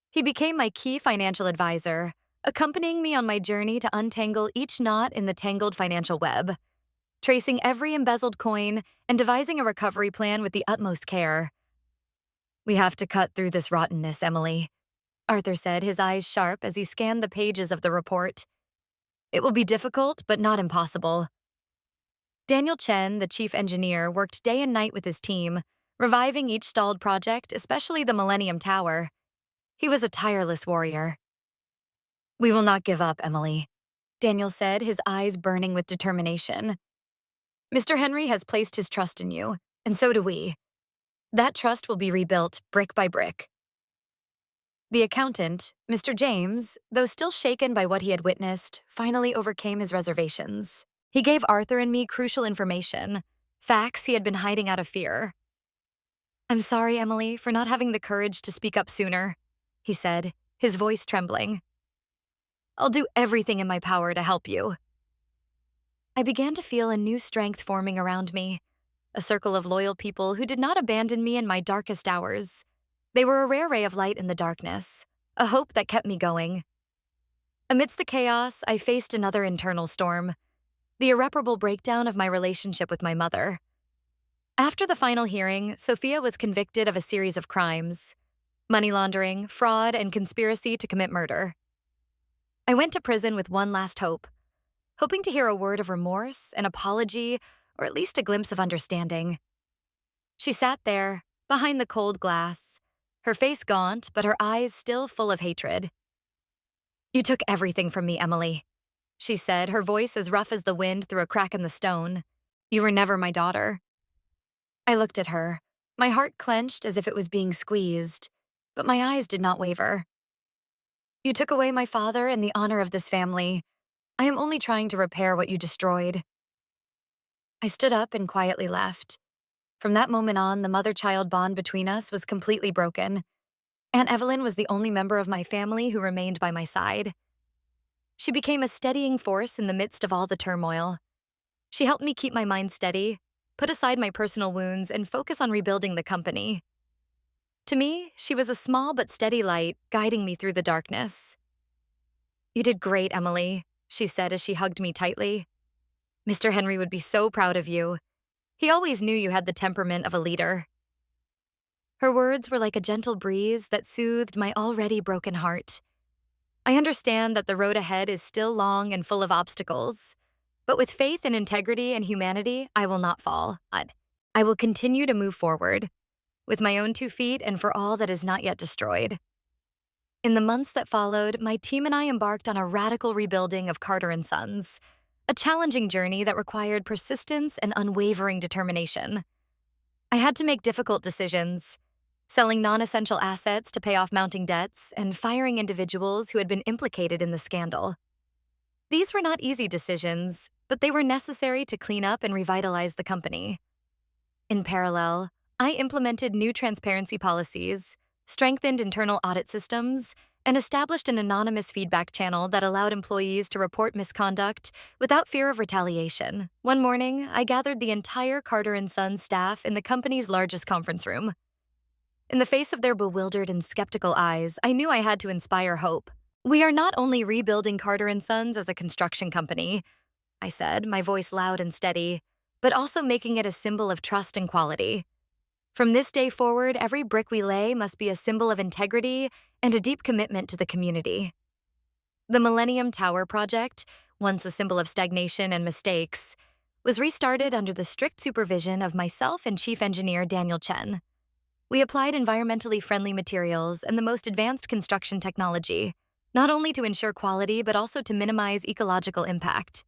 He became my key financial advisor, accompanying me on my journey to untangle each knot in the tangled financial web, tracing every embezzled coin and devising a recovery plan with the utmost care. "We have to cut through this rottenness, Emily," Arthur said, his eyes sharp as he scanned the pages of the report. "It will be difficult, but not impossible." Daniel Chen, the chief engineer, worked day and night with his team, reviving each stalled project, especially the Millennium Tower. He was a tireless warrior. "We will not give up, Emily," Daniel said, his eyes burning with determination. "Mr. Henry has placed his trust in you, and so do we. That trust will be rebuilt brick by brick." The accountant, Mr. James, though still shaken by what he had witnessed, finally overcame his reservations. He gave Arthur and me crucial information, facts he had been hiding out of fear. "I'm sorry, Emily, for not having the courage to speak up sooner," he said, his voice trembling. "I'll do everything in my power to help you." I began to feel a new strength forming around me, a circle of loyal people who did not abandon me in my darkest hours. They were a rare ray of light in the darkness, a hope that kept me going. Amidst the chaos, I faced another internal storm, the irreparable breakdown of my relationship with my mother. After the final hearing, Sophia was convicted of a series of crimes: money laundering, fraud, and conspiracy to commit murder. I went to prison with one last hope, hoping to hear a word of remorse, an apology, or at least a glimpse of understanding. She sat there, behind the cold glass, her face gaunt, but her eyes still full of hatred. "You took everything from me, Emily," she said, her voice as rough as the wind through a crack in the stone. "You were never my daughter." I looked at her, my heart clenched as if it was being squeezed, but my eyes did not waver. "You took away my father and the honor of this family. I am only trying to repair what you destroyed." I stood up and quietly left. From that moment on, the mother-child bond between us was completely broken. Aunt Evelyn was the only member of my family who remained by my side. She became a steadying force in the midst of all the turmoil. She helped me keep my mind steady, put aside my personal wounds, and focus on rebuilding the company. To me, she was a small but steady light, guiding me through the darkness. "You did great, Emily," she said as she hugged me tightly. "Mr. Henry would be so proud of you. He always knew you had the temperament of a leader." Her words were like a gentle breeze that soothed my already broken heart. I understand that the road ahead is still long and full of obstacles, but with faith and integrity and humanity, I will not fall. I will continue to move forward, with my own 2 feet and for all that is not yet destroyed. In the months that followed, my team and I embarked on a radical rebuilding of Carter and Sons, a challenging journey that required persistence and unwavering determination. I had to make difficult decisions, selling non-essential assets to pay off mounting debts and firing individuals who had been implicated in the scandal. These were not easy decisions, but they were necessary to clean up and revitalize the company. In parallel, I implemented new transparency policies, strengthened internal audit systems, and established an anonymous feedback channel that allowed employees to report misconduct without fear of retaliation. One morning, I gathered the entire Carter and Sons staff in the company's largest conference room. In the face of their bewildered and skeptical eyes, I knew I had to inspire hope. "We are not only rebuilding Carter and Sons as a construction company," I said, my voice loud and steady, "but also making it a symbol of trust and quality. From this day forward, every brick we lay must be a symbol of integrity and a deep commitment to the community." The Millennium Tower project, once a symbol of stagnation and mistakes, was restarted under the strict supervision of myself and Chief Engineer Daniel Chen. We applied environmentally friendly materials and the most advanced construction technology, not only to ensure quality but also to minimize ecological impact.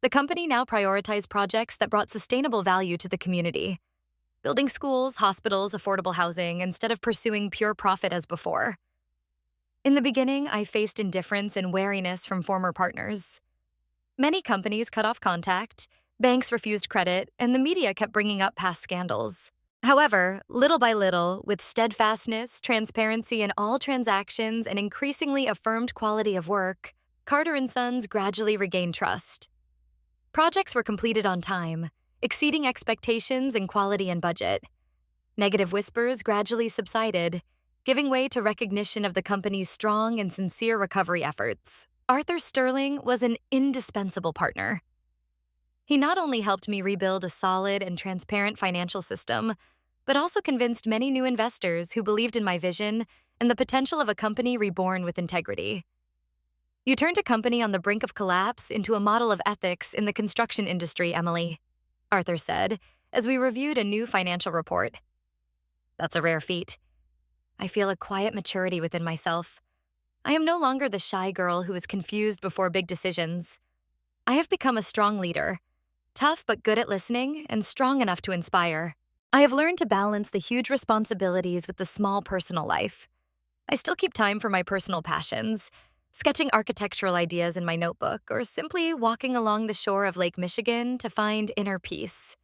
The company now prioritized projects that brought sustainable value to the community, building schools, hospitals, affordable housing, instead of pursuing pure profit as before. In the beginning, I faced indifference and wariness from former partners. Many companies cut off contact, banks refused credit, and the media kept bringing up past scandals. However, little by little, with steadfastness, transparency in all transactions, and increasingly affirmed quality of work, Carter and Sons gradually regained trust. Projects were completed on time, exceeding expectations in quality and budget. Negative whispers gradually subsided, giving way to recognition of the company's strong and sincere recovery efforts. Arthur Sterling was an indispensable partner. He not only helped me rebuild a solid and transparent financial system, but also convinced many new investors who believed in my vision and the potential of a company reborn with integrity. "You turned a company on the brink of collapse into a model of ethics in the construction industry, Emily," Arthur said, as we reviewed a new financial report. That's a rare feat. I feel a quiet maturity within myself. I am no longer the shy girl who is confused before big decisions. I have become a strong leader, tough but good at listening and strong enough to inspire. I have learned to balance the huge responsibilities with the small personal life. I still keep time for my personal passions, sketching architectural ideas in my notebook, or simply walking along the shore of Lake Michigan to find inner peace.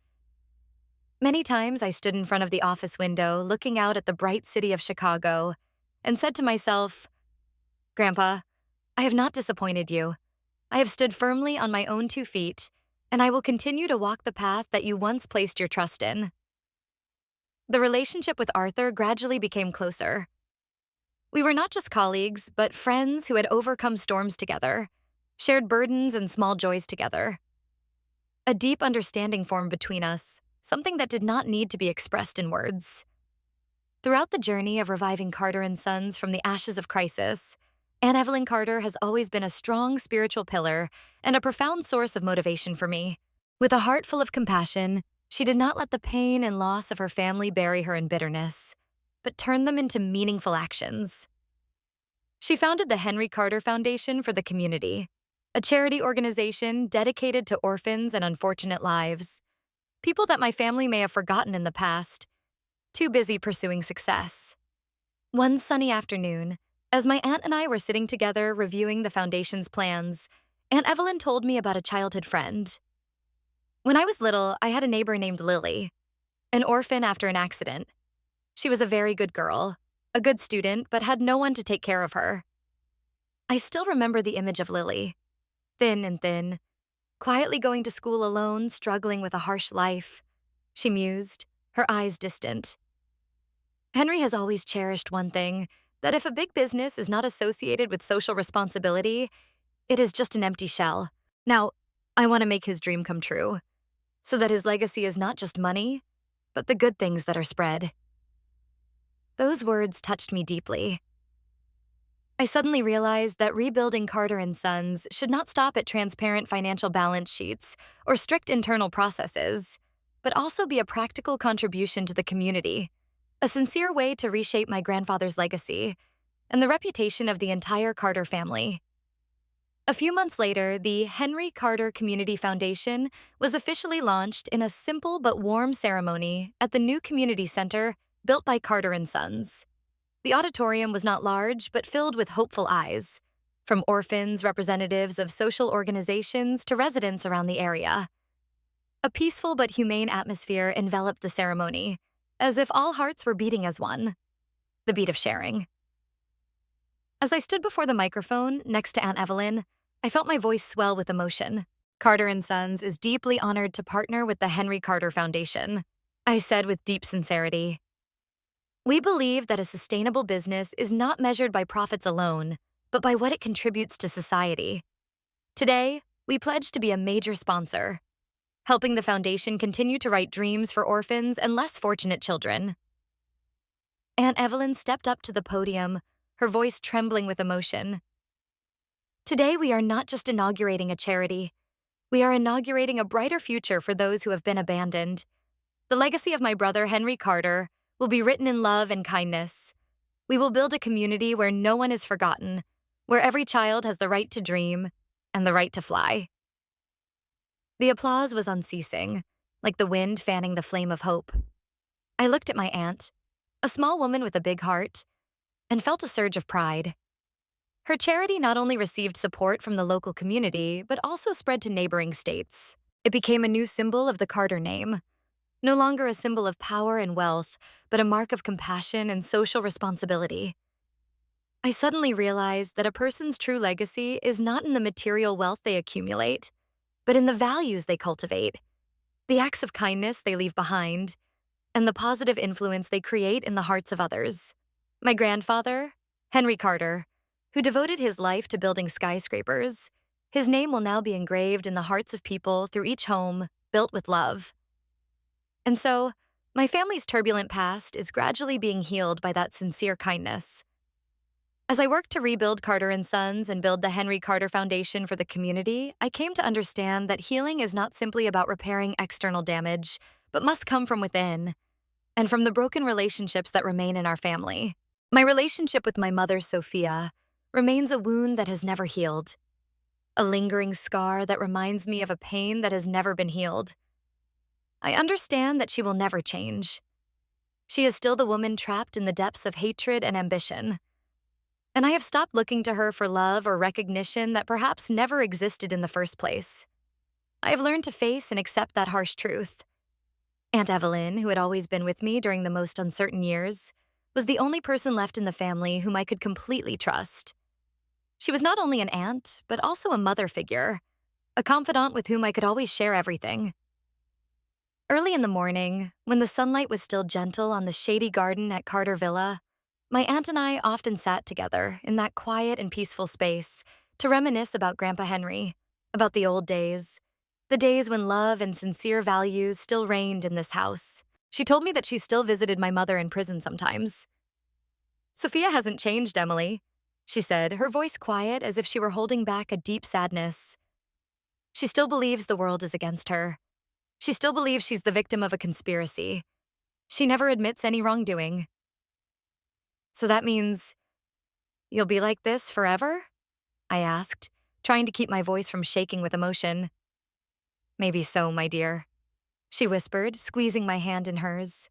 Many times I stood in front of the office window looking out at the bright city of Chicago and said to myself, Grandpa, I have not disappointed you. I have stood firmly on my own 2 feet, and I will continue to walk the path that you once placed your trust in. The relationship with Arthur gradually became closer. We were not just colleagues, but friends who had overcome storms together, shared burdens and small joys together. A deep understanding formed between us, something that did not need to be expressed in words. Throughout the journey of reviving Carter and Sons from the ashes of crisis, Aunt Evelyn Carter has always been a strong spiritual pillar and a profound source of motivation for me. With a heart full of compassion, she did not let the pain and loss of her family bury her in bitterness, but turned them into meaningful actions. She founded the Henry Carter Foundation for the Community, a charity organization dedicated to orphans and unfortunate lives, people that my family may have forgotten in the past, too busy pursuing success. One sunny afternoon, as my aunt and I were sitting together reviewing the foundation's plans, Aunt Evelyn told me about a childhood friend. When I was little, I had a neighbor named Lily, an orphan after an accident. She was a very good girl, a good student, but had no one to take care of her. I still remember the image of Lily, thin and thin, quietly going to school alone, struggling with a harsh life. She mused, her eyes distant. Henry has always cherished one thing, that if a big business is not associated with social responsibility, it is just an empty shell. Now, I want to make his dream come true, so that his legacy is not just money, but the good things that are spread. Those words touched me deeply. I suddenly realized that rebuilding Carter and Sons should not stop at transparent financial balance sheets or strict internal processes, but also be a practical contribution to the community, a sincere way to reshape my grandfather's legacy and the reputation of the entire Carter family. A few months later, the Henry Carter Community Foundation was officially launched in a simple but warm ceremony at the new community center built by Carter and Sons. The auditorium was not large, but filled with hopeful eyes, from orphans, representatives of social organizations, to residents around the area. A peaceful but humane atmosphere enveloped the ceremony, as if all hearts were beating as one, the beat of sharing. As I stood before the microphone next to Aunt Evelyn, I felt my voice swell with emotion. Carter and Sons is deeply honored to partner with the Henry Carter Foundation, I said with deep sincerity. We believe that a sustainable business is not measured by profits alone, but by what it contributes to society. Today, we pledge to be a major sponsor, helping the foundation continue to write dreams for orphans and less fortunate children. Aunt Evelyn stepped up to the podium, her voice trembling with emotion. Today, we are not just inaugurating a charity. We are inaugurating a brighter future for those who have been abandoned. The legacy of my brother, Henry Carter, will be written in love and kindness. We will build a community where no one is forgotten, where every child has the right to dream and the right to fly. The applause was unceasing, like the wind fanning the flame of hope. I looked at my aunt, a small woman with a big heart, and felt a surge of pride. Her charity not only received support from the local community, but also spread to neighboring states. It became a new symbol of the Carter name, no longer a symbol of power and wealth, but a mark of compassion and social responsibility. I suddenly realized that a person's true legacy is not in the material wealth they accumulate, but in the values they cultivate, the acts of kindness they leave behind, and the positive influence they create in the hearts of others. My grandfather, Henry Carter, who devoted his life to building skyscrapers, his name will now be engraved in the hearts of people through each home built with love. And so, my family's turbulent past is gradually being healed by that sincere kindness. As I worked to rebuild Carter and Sons and build the Henry Carter Foundation for the community, I came to understand that healing is not simply about repairing external damage, but must come from within and from the broken relationships that remain in our family. My relationship with my mother, Sophia, remains a wound that has never healed, a lingering scar that reminds me of a pain that has never been healed. I understand that she will never change. She is still the woman trapped in the depths of hatred and ambition. And I have stopped looking to her for love or recognition that perhaps never existed in the first place. I have learned to face and accept that harsh truth. Aunt Evelyn, who had always been with me during the most uncertain years, was the only person left in the family whom I could completely trust. She was not only an aunt, but also a mother figure, a confidant with whom I could always share everything. Early in the morning, when the sunlight was still gentle on the shady garden at Carter Villa, my aunt and I often sat together in that quiet and peaceful space to reminisce about Grandpa Henry, about the old days, the days when love and sincere values still reigned in this house. She told me that she still visited my mother in prison sometimes. "Sophia hasn't changed, Emily," she said, her voice quiet as if she were holding back a deep sadness. "She still believes the world is against her. She still believes she's the victim of a conspiracy. She never admits any wrongdoing." "So that means you'll be like this forever?" I asked, trying to keep my voice from shaking with emotion. "Maybe so, my dear," she whispered, squeezing my hand in hers.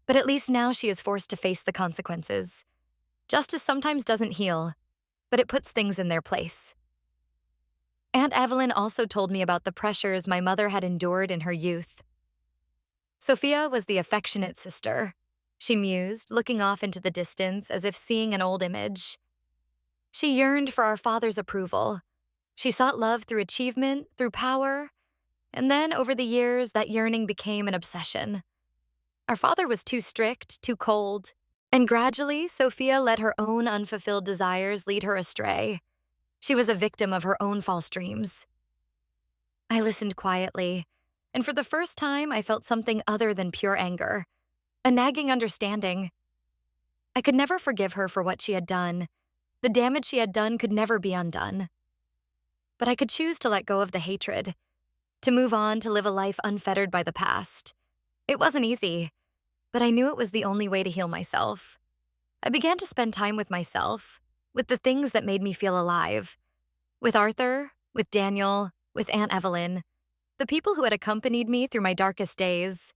"But at least now she is forced to face the consequences. Justice sometimes doesn't heal, but it puts things in their place." Aunt Evelyn also told me about the pressures my mother had endured in her youth. "Sophia was the affectionate sister," she mused, looking off into the distance as if seeing an old image. "She yearned for our father's approval. She sought love through achievement, through power, and then over the years, that yearning became an obsession. Our father was too strict, too cold, and gradually, Sophia let her own unfulfilled desires lead her astray. She was a victim of her own false dreams." I listened quietly, and for the first time, I felt something other than pure anger, a nagging understanding. I could never forgive her for what she had done. The damage she had done could never be undone. But I could choose to let go of the hatred, to move on, to live a life unfettered by the past. It wasn't easy, but I knew it was the only way to heal myself. I began to spend time with myself, with the things that made me feel alive. With Arthur, with Daniel, with Aunt Evelyn, the people who had accompanied me through my darkest days.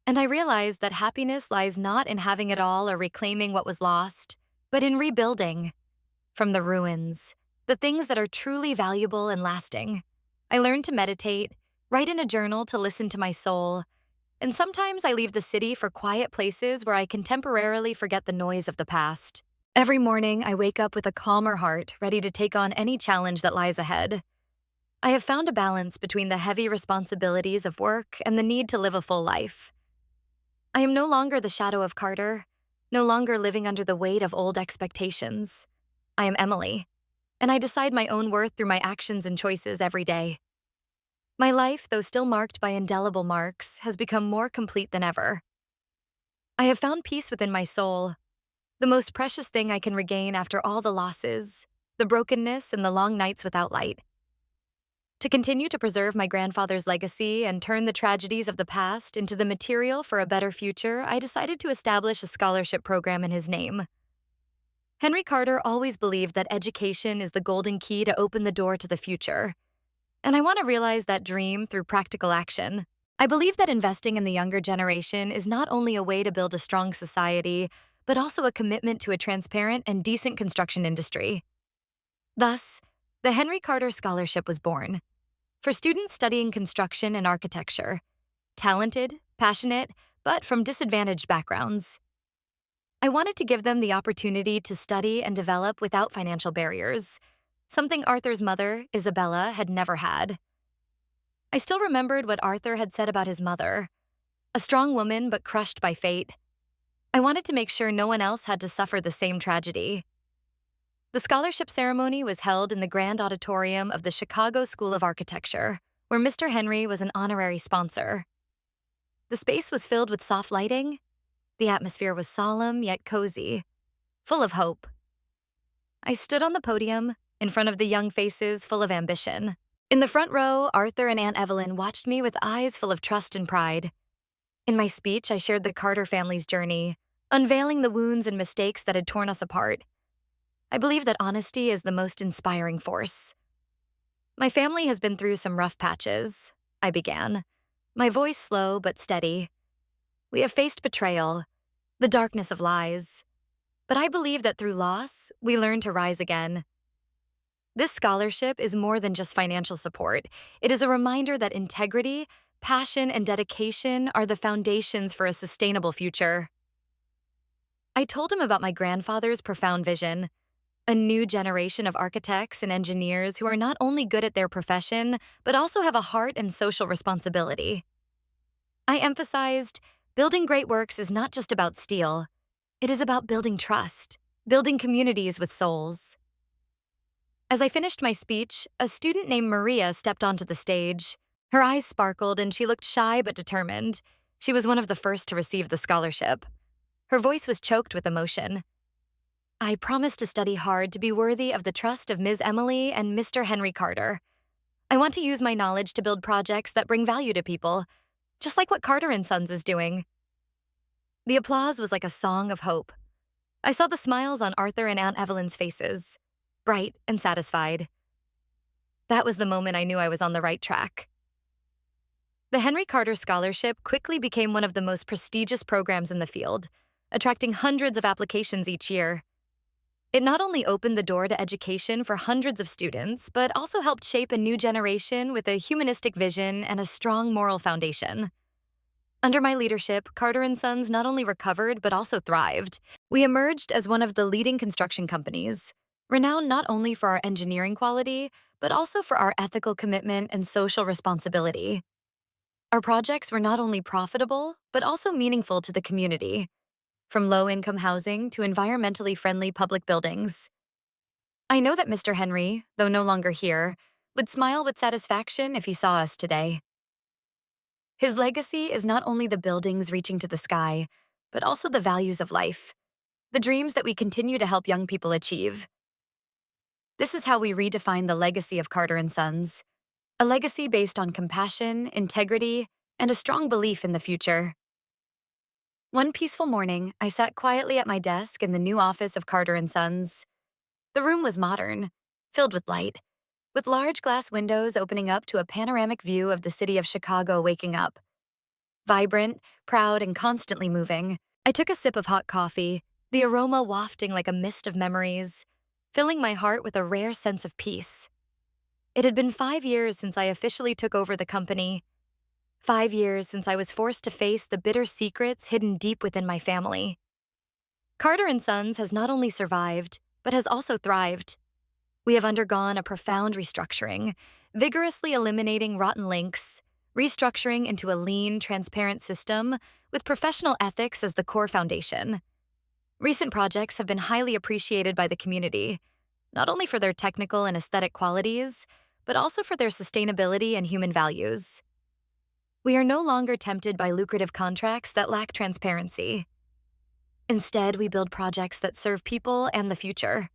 And I realized that happiness lies not in having it all or reclaiming what was lost, but in rebuilding. From the ruins, the things that are truly valuable and lasting. I learned to meditate, write in a journal to listen to my soul, and sometimes I leave the city for quiet places where I can temporarily forget the noise of the past. Every morning, I wake up with a calmer heart, ready to take on any challenge that lies ahead. I have found a balance between the heavy responsibilities of work and the need to live a full life. I am no longer the shadow of Carter, no longer living under the weight of old expectations. I am Emily, and I decide my own worth through my actions and choices every day. My life, though still marked by indelible marks, has become more complete than ever. I have found peace within my soul, the most precious thing I can regain after all the losses, the brokenness, and the long nights without light. To continue to preserve my grandfather's legacy and turn the tragedies of the past into the material for a better future, I decided to establish a scholarship program in his name. Henry Carter always believed that education is the golden key to open the door to the future. And I want to realize that dream through practical action. I believe that investing in the younger generation is not only a way to build a strong society, but also a commitment to a transparent and decent construction industry. Thus, the Henry Carter Scholarship was born. For students studying construction and architecture, talented, passionate, but from disadvantaged backgrounds. I wanted to give them the opportunity to study and develop without financial barriers, something Arthur's mother, Isabella, had never had. I still remembered what Arthur had said about his mother, a strong woman but crushed by fate. I wanted to make sure no one else had to suffer the same tragedy. The scholarship ceremony was held in the grand auditorium of the Chicago School of Architecture, where Mr. Henry was an honorary sponsor. The space was filled with soft lighting. The atmosphere was solemn yet cozy, full of hope. I stood on the podium, in front of the young faces full of ambition. In the front row, Arthur and Aunt Evelyn watched me with eyes full of trust and pride. In my speech, I shared the Carter family's journey, unveiling the wounds and mistakes that had torn us apart. I believe that honesty is the most inspiring force. My family has been through some rough patches, I began, my voice slow but steady. We have faced betrayal, the darkness of lies. But I believe that through loss, we learn to rise again. This scholarship is more than just financial support. It is a reminder that integrity, passion, and dedication are the foundations for a sustainable future. I told him about my grandfather's profound vision, a new generation of architects and engineers who are not only good at their profession, but also have a heart and social responsibility. I emphasized, building great works is not just about steel. It is about building trust, building communities with souls. As I finished my speech, a student named Maria stepped onto the stage. Her eyes sparkled and she looked shy but determined. She was one of the first to receive the scholarship. Her voice was choked with emotion. I promised to study hard to be worthy of the trust of Ms. Emily and Mr. Henry Carter. I want to use my knowledge to build projects that bring value to people, just like what Carter and Sons is doing. The applause was like a song of hope. I saw the smiles on Arthur and Aunt Evelyn's faces, bright and satisfied. That was the moment I knew I was on the right track. The Henry Carter Scholarship quickly became one of the most prestigious programs in the field, attracting hundreds of applications each year. It not only opened the door to education for hundreds of students, but also helped shape a new generation with a humanistic vision and a strong moral foundation. Under my leadership, Carter and Sons not only recovered but also thrived. We emerged as one of the leading construction companies, renowned not only for our engineering quality, but also for our ethical commitment and social responsibility. Our projects were not only profitable, but also meaningful to the community, from low-income housing to environmentally friendly public buildings. I know that Mr. Henry, though no longer here, would smile with satisfaction if he saw us today. His legacy is not only the buildings reaching to the sky, but also the values of life, the dreams that we continue to help young people achieve. This is how we redefine the legacy of Carter and Sons, a legacy based on compassion, integrity, and a strong belief in the future. One peaceful morning, I sat quietly at my desk in the new office of Carter and Sons. The room was modern, filled with light, with large glass windows opening up to a panoramic view of the city of Chicago waking up. Vibrant, proud, and constantly moving, I took a sip of hot coffee, the aroma wafting like a mist of memories, filling my heart with a rare sense of peace. It had been 5 years since I officially took over the company. 5 years since I was forced to face the bitter secrets hidden deep within my family. Carter and Sons has not only survived, but has also thrived. We have undergone a profound restructuring, vigorously eliminating rotten links, restructuring into a lean, transparent system with professional ethics as the core foundation. Recent projects have been highly appreciated by the community, not only for their technical and aesthetic qualities, but also for their sustainability and human values. We are no longer tempted by lucrative contracts that lack transparency. Instead, we build projects that serve people and the future.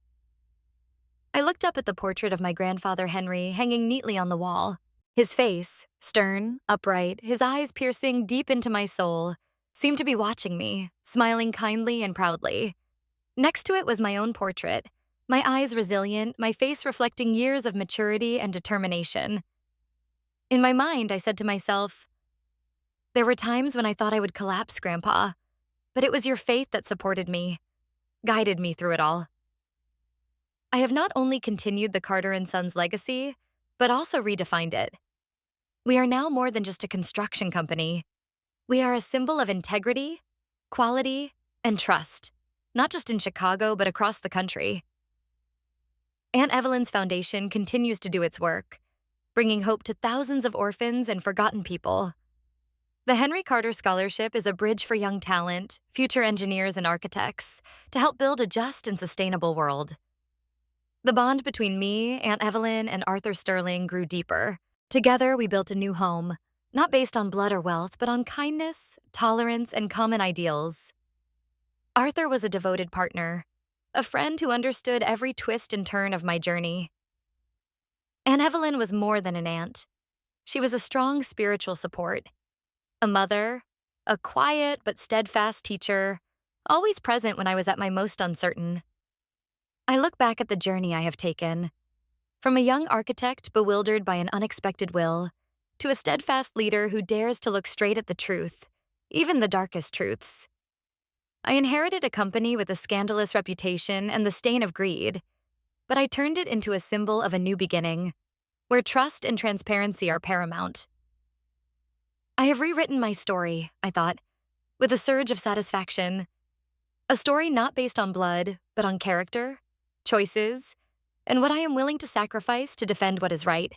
I looked up at the portrait of my grandfather Henry hanging neatly on the wall. His face, stern, upright, his eyes piercing deep into my soul, seemed to be watching me, smiling kindly and proudly. Next to it was my own portrait, my eyes resilient, my face reflecting years of maturity and determination. In my mind, I said to myself, "There were times when I thought I would collapse, Grandpa, but it was your faith that supported me, guided me through it all." I have not only continued the Carter and Sons legacy, but also redefined it. We are now more than just a construction company. We are a symbol of integrity, quality, and trust, not just in Chicago, but across the country. Aunt Evelyn's foundation continues to do its work, bringing hope to thousands of orphans and forgotten people. The Henry Carter Scholarship is a bridge for young talent, future engineers, and architects to help build a just and sustainable world. The bond between me, Aunt Evelyn, and Arthur Sterling grew deeper. Together, we built a new home, not based on blood or wealth, but on kindness, tolerance, and common ideals. Arthur was a devoted partner, a friend who understood every twist and turn of my journey. Aunt Evelyn was more than an aunt. She was a strong spiritual support, a mother, a quiet but steadfast teacher, always present when I was at my most uncertain. I look back at the journey I have taken, from a young architect bewildered by an unexpected will, to a steadfast leader who dares to look straight at the truth, even the darkest truths. I inherited a company with a scandalous reputation and the stain of greed, but I turned it into a symbol of a new beginning, where trust and transparency are paramount. I have rewritten my story, I thought, with a surge of satisfaction. A story not based on blood, but on character, choices, and what I am willing to sacrifice to defend what is right.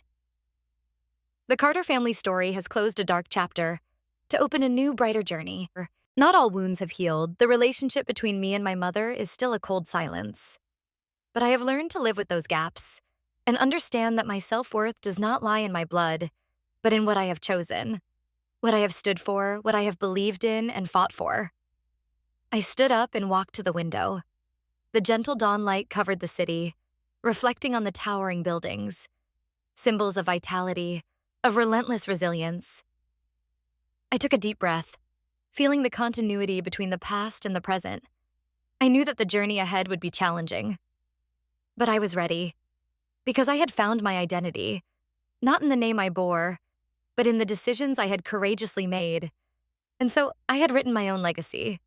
The Carter family story has closed a dark chapter to open a new, brighter journey. Not all wounds have healed. The relationship between me and my mother is still a cold silence. But I have learned to live with those gaps and understand that my self-worth does not lie in my blood, but in what I have chosen, what I have stood for, what I have believed in and fought for. I stood up and walked to the window. The gentle dawn light covered the city, reflecting on the towering buildings, symbols of vitality, of relentless resilience. I took a deep breath, feeling the continuity between the past and the present. I knew that the journey ahead would be challenging. But I was ready, because I had found my identity, not in the name I bore, but in the decisions I had courageously made. And so I had written my own legacy,